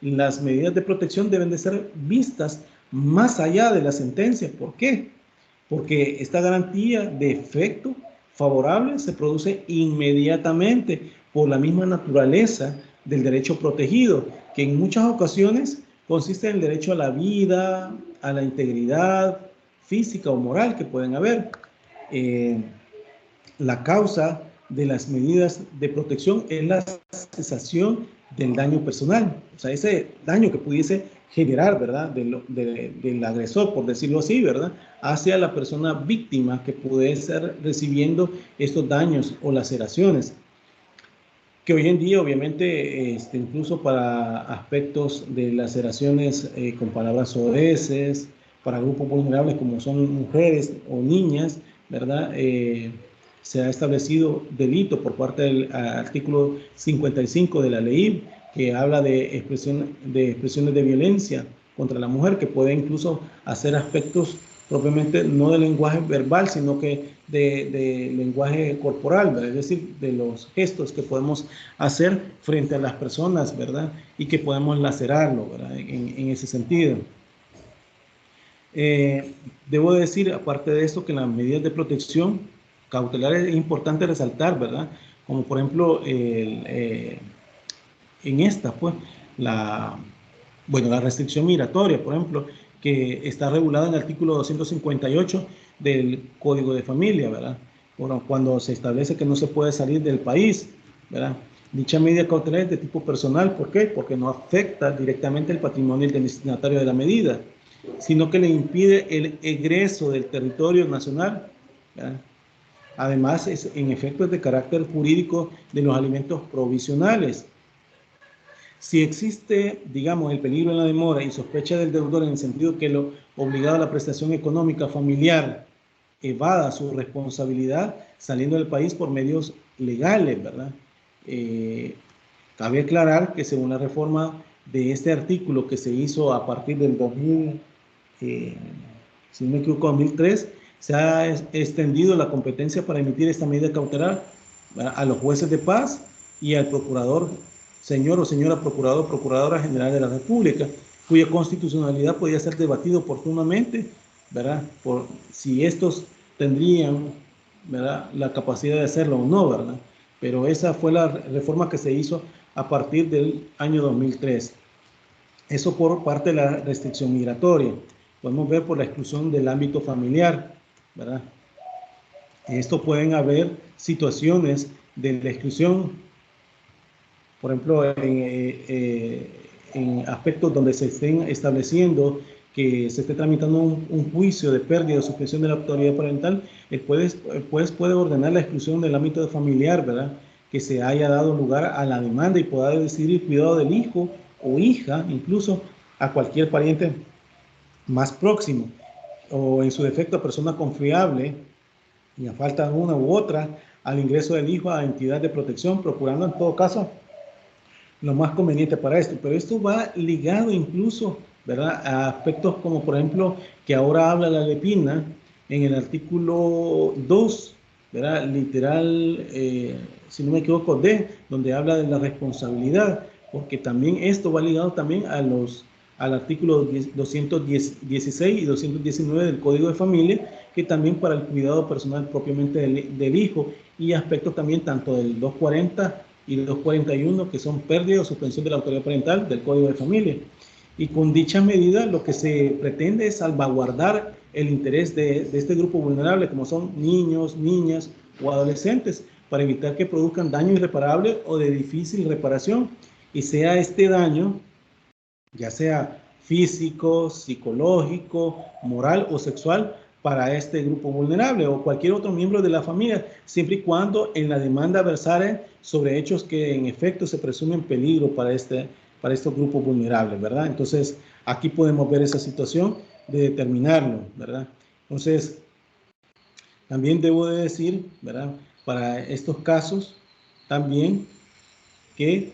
Las medidas de protección deben de ser vistas más allá de la sentencia. ¿Por qué? Porque esta garantía de efecto favorable se produce inmediatamente por la misma naturaleza del derecho protegido, que en muchas ocasiones consiste en el derecho a la vida, a la integridad física o moral que pueden haber. La causa de las medidas de protección es la cesación del daño personal, o sea, ese daño que pudiese generar, ¿verdad?, del agresor, por decirlo así, ¿verdad?, hacia la persona víctima que puede estar recibiendo estos daños o laceraciones, que hoy en día, obviamente, incluso para aspectos de laceraciones con palabras soeces, para grupos vulnerables como son mujeres o niñas, ¿verdad?, se ha establecido delito por parte del artículo 55 de la ley, que habla de expresiones de violencia contra la mujer, que puede incluso hacer aspectos propiamente no de lenguaje verbal, sino que de lenguaje corporal, ¿verdad? Es decir, de los gestos que podemos hacer frente a las personas, ¿verdad? Y que podemos lacerarlo, ¿verdad? En ese sentido. Debo decir, aparte de esto, que las medidas de protección cautelar es importante resaltar, ¿verdad? Como por ejemplo, en esta, pues, la restricción migratoria, por ejemplo, que está regulada en el artículo 258 del Código de Familia, ¿verdad? Bueno, cuando se establece que no se puede salir del país, ¿verdad? Dicha medida cautelar es de tipo personal, ¿por qué? Porque no afecta directamente el patrimonio del destinatario de la medida, sino que le impide el egreso del territorio nacional, ¿verdad? Además, en efecto es de carácter jurídico de los alimentos provisionales. Si existe, digamos, el peligro en la demora y sospecha del deudor en el sentido que lo obligado a la prestación económica familiar evada su responsabilidad saliendo del país por medios legales, ¿verdad? Cabe aclarar que según la reforma de este artículo que se hizo a partir del 2000, si no me equivoco, 2003, se ha extendido la competencia para emitir esta medida cautelar, ¿verdad?, a los jueces de paz y al procurador, señor o señora procurador, procuradora general de la República, cuya constitucionalidad podía ser debatido oportunamente, ¿verdad?, por si estos tendrían, ¿verdad?, la capacidad de hacerlo o no, ¿verdad? Pero esa fue la reforma que se hizo a partir del año 2003. Eso por parte de la restricción migratoria. Podemos ver por la exclusión del ámbito familiar, ¿verdad? Esto pueden haber situaciones de la exclusión, por ejemplo, en aspectos donde se estén estableciendo que se esté tramitando un juicio de pérdida o suspensión de la autoridad parental, el juez puede ordenar la exclusión del ámbito familiar, ¿verdad?, que se haya dado lugar a la demanda y pueda decidir el cuidado del hijo o hija, incluso a cualquier pariente más próximo, o en su defecto a persona confiable, y a falta de una u otra, al ingreso del hijo a entidad de protección, procurando en todo caso lo más conveniente para esto. Pero esto va ligado incluso, ¿verdad?, a aspectos como, por ejemplo, que ahora habla la Lepina en el artículo 2, ¿verdad?, literal, si no me equivoco, D, donde habla de la responsabilidad, porque también esto va ligado también al artículo 216 y 219 del Código de Familia, que también para el cuidado personal propiamente del hijo, y aspectos también tanto del 240 y 241, que son pérdida o suspensión de la autoridad parental del Código de Familia. Y con dicha medida lo que se pretende es salvaguardar el interés de este grupo vulnerable, como son niños, niñas o adolescentes, para evitar que produzcan daño irreparable o de difícil reparación, y sea este daño, ya sea físico, psicológico, moral o sexual, para este grupo vulnerable o cualquier otro miembro de la familia, siempre y cuando en la demanda versare sobre hechos que en efecto se presumen peligro para estos grupos vulnerables, ¿verdad? Entonces, aquí podemos ver esa situación de determinarlo, ¿verdad? Entonces, también debo de decir, ¿verdad?, para estos casos, también que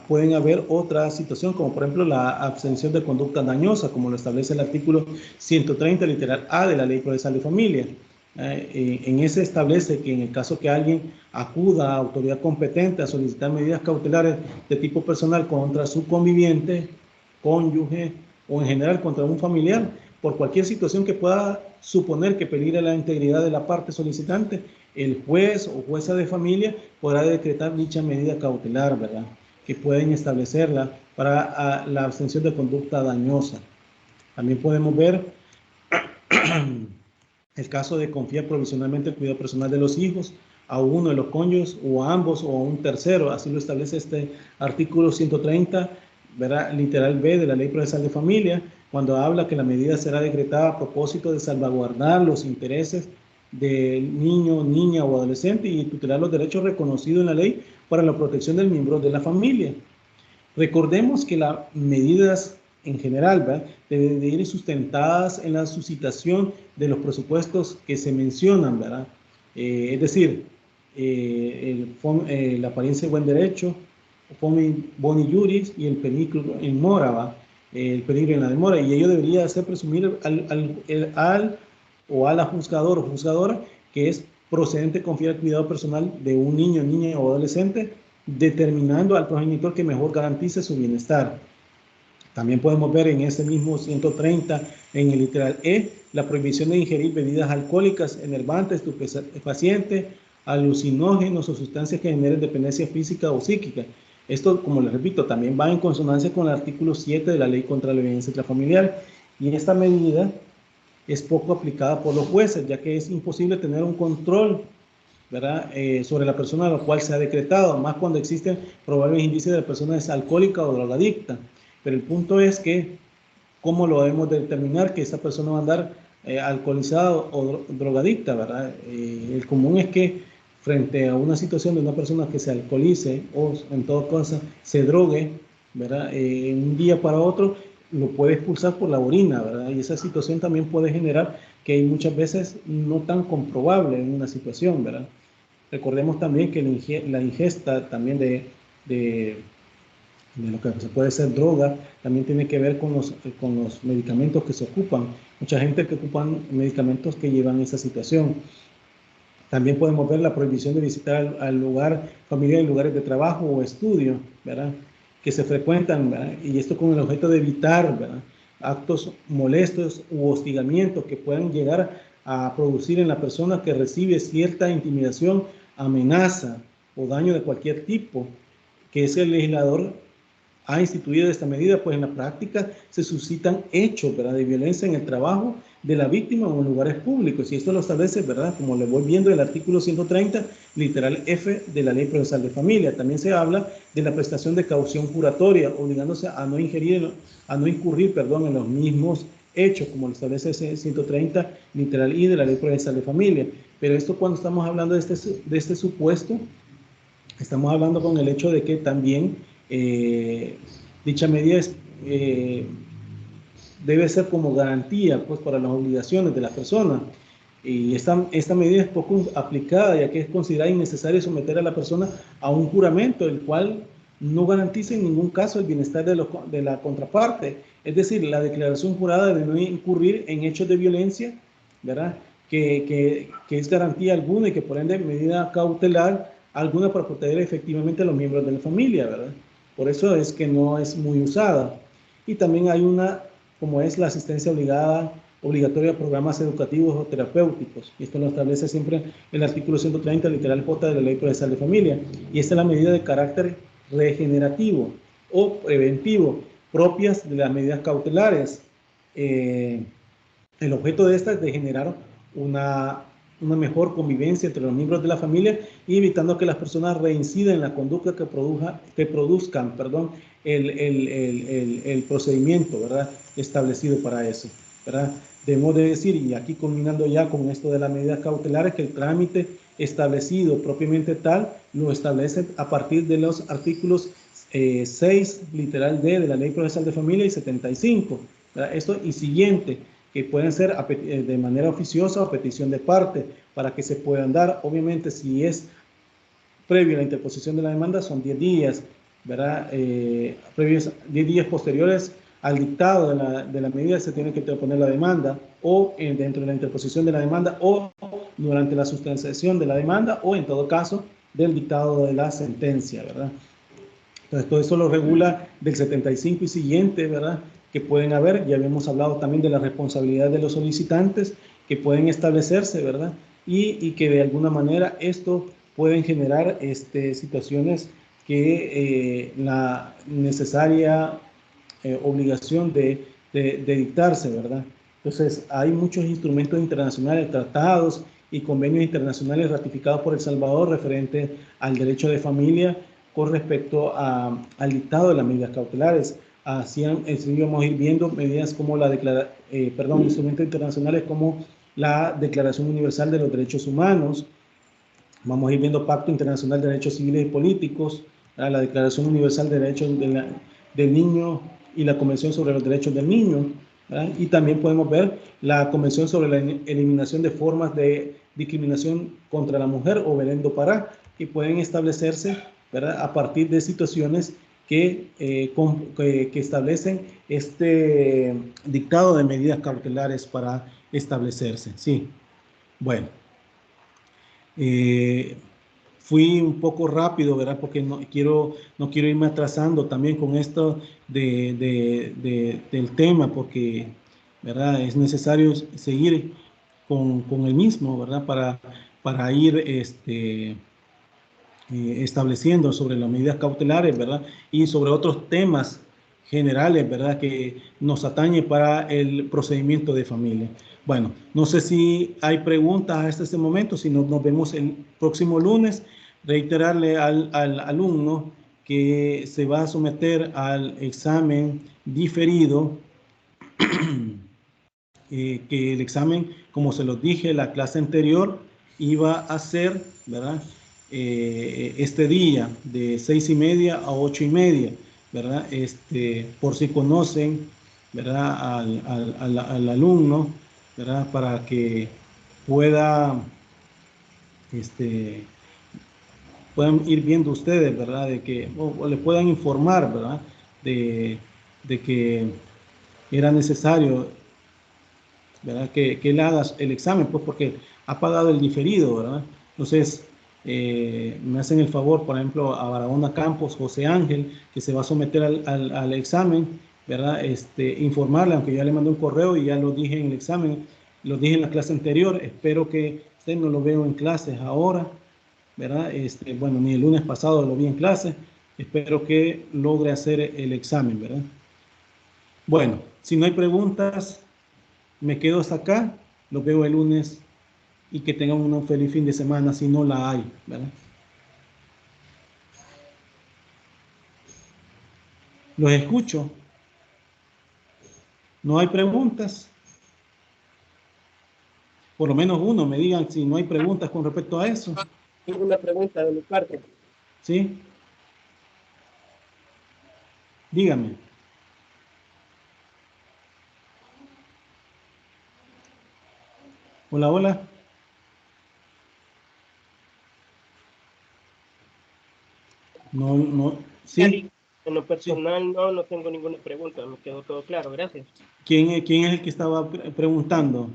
pueden haber otra situación, como por ejemplo la abstención de conducta dañosa, como lo establece el artículo 130, literal A de la Ley Procesal de Familia. En ese establece que en el caso que alguien acuda a autoridad competente a solicitar medidas cautelares de tipo personal contra su conviviente, cónyuge o en general contra un familiar, por cualquier situación que pueda suponer que peligre la integridad de la parte solicitante, el juez o jueza de familia podrá decretar dicha medida cautelar, ¿verdad? Que pueden establecerla para la abstención de conducta dañosa. También podemos ver el caso de confiar provisionalmente el cuidado personal de los hijos a uno de los cónyuges o a ambos o a un tercero. Así lo establece este artículo 130, ¿verdad? Literal B de la Ley Procesal de Familia, cuando habla que la medida será decretada a propósito de salvaguardar los intereses del niño, niña o adolescente y tutelar los derechos reconocidos en la ley para la protección del miembro de la familia. Recordemos que las medidas en general, ¿verdad?, deben de ir sustentadas en la suscitación de los presupuestos que se mencionan, ¿verdad? Es decir, la apariencia de buen derecho, boni juris y el peligro en mora, ¿va? El peligro en la demora, y ello debería hacer presumir al o a la juzgador o juzgadora que es procedente confiar el cuidado personal de un niño, niña o adolescente, determinando al progenitor que mejor garantice su bienestar. También podemos ver en ese mismo 130, en el literal E, la prohibición de ingerir bebidas alcohólicas, enervantes, estupefacientes, alucinógenos o sustancias que generen dependencia física o psíquica. Esto, como les repito, también va en consonancia con el artículo 7 de la Ley contra la Violencia Intrafamiliar. Y esta medida es poco aplicada por los jueces, ya que es imposible tener un control, ¿verdad?, sobre la persona a la cual se ha decretado, más cuando existen probables indicios de la persona es alcohólica o drogadicta. Pero el punto es que, ¿cómo lo debemos determinar que esa persona va a andar alcoholizada o drogadicta, ¿verdad? El común es que frente a una situación de una persona que se alcoholice o en todo caso se drogue, ¿verdad?, un día para otro lo puede expulsar por la orina, ¿verdad? Y esa situación también puede generar que hay muchas veces no tan comprobable en una situación, ¿verdad? Recordemos también que la ingesta también de lo que se puede ser droga, también tiene que ver con los medicamentos que se ocupan. Mucha gente que ocupan medicamentos que llevan esa situación. También podemos ver la prohibición de visitar al lugar familiar en lugares de trabajo o estudio, ¿verdad?, que se frecuentan, ¿verdad?, y esto con el objeto de evitar, ¿verdad?, actos molestos u hostigamientos que puedan llegar a producir en la persona que recibe cierta intimidación, amenaza o daño de cualquier tipo, que es el legislador ha instituido esta medida, pues en la práctica se suscitan hechos, ¿verdad?, de violencia en el trabajo de la víctima o en lugares públicos. Y esto lo establece, ¿verdad?, como le voy viendo, el artículo 130, literal F de la Ley Procesal de Familia. También se habla de la prestación de caución juratoria, obligándose a no incurrir, en los mismos hechos, como lo establece ese 130, literal I de la Ley Procesal de Familia. Pero esto, cuando estamos hablando de este supuesto, estamos hablando con el hecho de que también dicha medida debe ser como garantía, pues, para las obligaciones de la persona. Y esta medida es poco aplicada, ya que es considerada innecesario someter a la persona a un juramento, el cual no garantiza en ningún caso el bienestar de la contraparte. Es decir, la declaración jurada de no incurrir en hechos de violencia, ¿verdad?, que es garantía alguna y que por ende medida cautelar alguna para proteger efectivamente a los miembros de la familia, ¿verdad? Por eso es que no es muy usada. Y también hay una, como es la asistencia obligatoria a programas educativos o terapéuticos. Y esto lo establece siempre el artículo 130, literal J de la Ley Procesal de Familia. Y esta es la medida de carácter regenerativo o preventivo, propias de las medidas cautelares. El objeto de esta es de generar una mejor convivencia entre los miembros de la familia y evitando que las personas reincidan en la conducta que produzcan el procedimiento, ¿verdad?, establecido para eso, ¿verdad? Debemos de decir, y aquí culminando ya con esto de las medidas cautelares, que el trámite establecido propiamente tal lo establece a partir de los artículos 6, literal D de la Ley Procesal de Familia y 75, ¿verdad? Esto y siguiente, que pueden ser de manera oficiosa o a petición de parte, para que se puedan dar. Obviamente, si es previo a la interposición de la demanda, son 10 días, ¿verdad? Previos 10 días posteriores al dictado de la medida se tiene que poner la demanda o dentro de la interposición de la demanda o durante la sustanciación de la demanda o en todo caso del dictado de la sentencia, ¿verdad? Entonces todo eso lo regula del 75 y siguiente, ¿verdad? Que pueden haber, ya habíamos hablado también de la responsabilidad de los solicitantes que pueden establecerse, ¿verdad? Y que de alguna manera esto pueden generar situaciones que la necesaria obligación de dictarse, ¿verdad? Entonces, hay muchos instrumentos internacionales, tratados y convenios internacionales ratificados por El Salvador referente al derecho de familia con respecto al dictado de las medidas cautelares. Así íbamos a ir viendo medidas como instrumentos internacionales como la Declaración Universal de los Derechos Humanos. Vamos a ir viendo Pacto Internacional de Derechos Civiles y Políticos, la Declaración Universal de Derechos del Niño y la Convención sobre los Derechos del Niño. ¿Verdad? Y también podemos ver la Convención sobre la Eliminación de Formas de Discriminación contra la Mujer o Belén do Pará, que pueden establecerse, ¿verdad?, a partir de situaciones que establecen este dictado de medidas cautelares para establecerse. Sí, bueno. Fui un poco rápido, ¿verdad? Porque no quiero irme atrasando también con esto del tema, porque, ¿verdad? Es necesario seguir con el mismo, ¿verdad? Para ir estableciendo sobre las medidas cautelares, ¿verdad? Y sobre otros temas generales, ¿verdad?, que nos atañe para el procedimiento de familia. Bueno, no sé si hay preguntas hasta este momento, si no, nos vemos el próximo lunes. Reiterarle al alumno que se va a someter al examen diferido, que el examen, como se los dije, la clase anterior iba a ser, ¿verdad?, este día de 6:30 a 8:30, ¿verdad? Por si conocen, ¿verdad?, al alumno, ¿verdad?, para que pueda, puedan ir viendo ustedes, ¿verdad?, de que, o le puedan informar, ¿verdad?, de que era necesario, ¿verdad?, que él haga el examen, pues porque ha pagado el diferido, ¿verdad? Entonces, me hacen el favor, por ejemplo, a Barahona Campos, José Ángel, que se va a someter al examen, ¿verdad? Informarle, aunque ya le mandé un correo y ya lo dije en el examen, lo dije en la clase anterior, espero que usted no lo veo en clases ahora, ¿verdad? Bueno, ni el lunes pasado lo vi en clase, espero que logre hacer el examen, ¿verdad? Bueno, si no hay preguntas, me quedo hasta acá, los veo el lunes y que tengan un feliz fin de semana si no la hay, ¿verdad? Los escucho. No hay preguntas. Por lo menos uno me digan si no hay preguntas con respecto a eso. Tengo una pregunta de mi parte. ¿Sí? Dígame. Hola, hola. No, sí. En lo personal, sí. No tengo ninguna pregunta, me quedó todo claro, gracias. ¿Quién es el que estaba preguntando?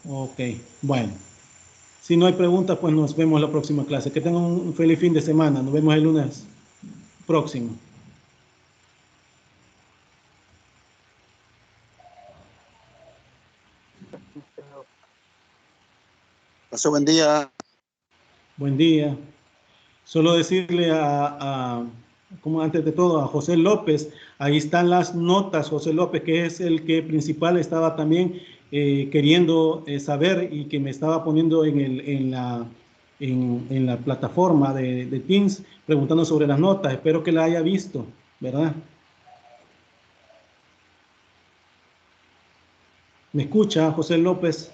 Ok, bueno. Si no hay preguntas, pues nos vemos la próxima clase. Que tengan un feliz fin de semana. Nos vemos el lunes próximo. Pasó buen día. Buen día. Solo decirle como antes de todo, a José López, ahí están las notas, José López, que es el que principal estaba también queriendo saber y que me estaba poniendo en la plataforma de Teams, preguntando sobre las notas. Espero que la haya visto, ¿verdad? ¿Me escucha, José López?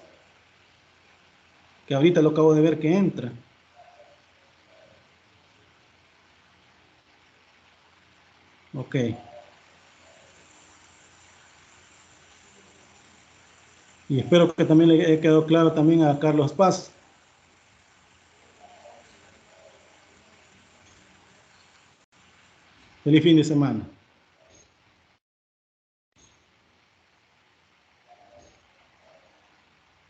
Que ahorita lo acabo de ver que entra. Ok. Y espero que también le haya quedado claro también a Carlos Paz. Feliz fin de semana.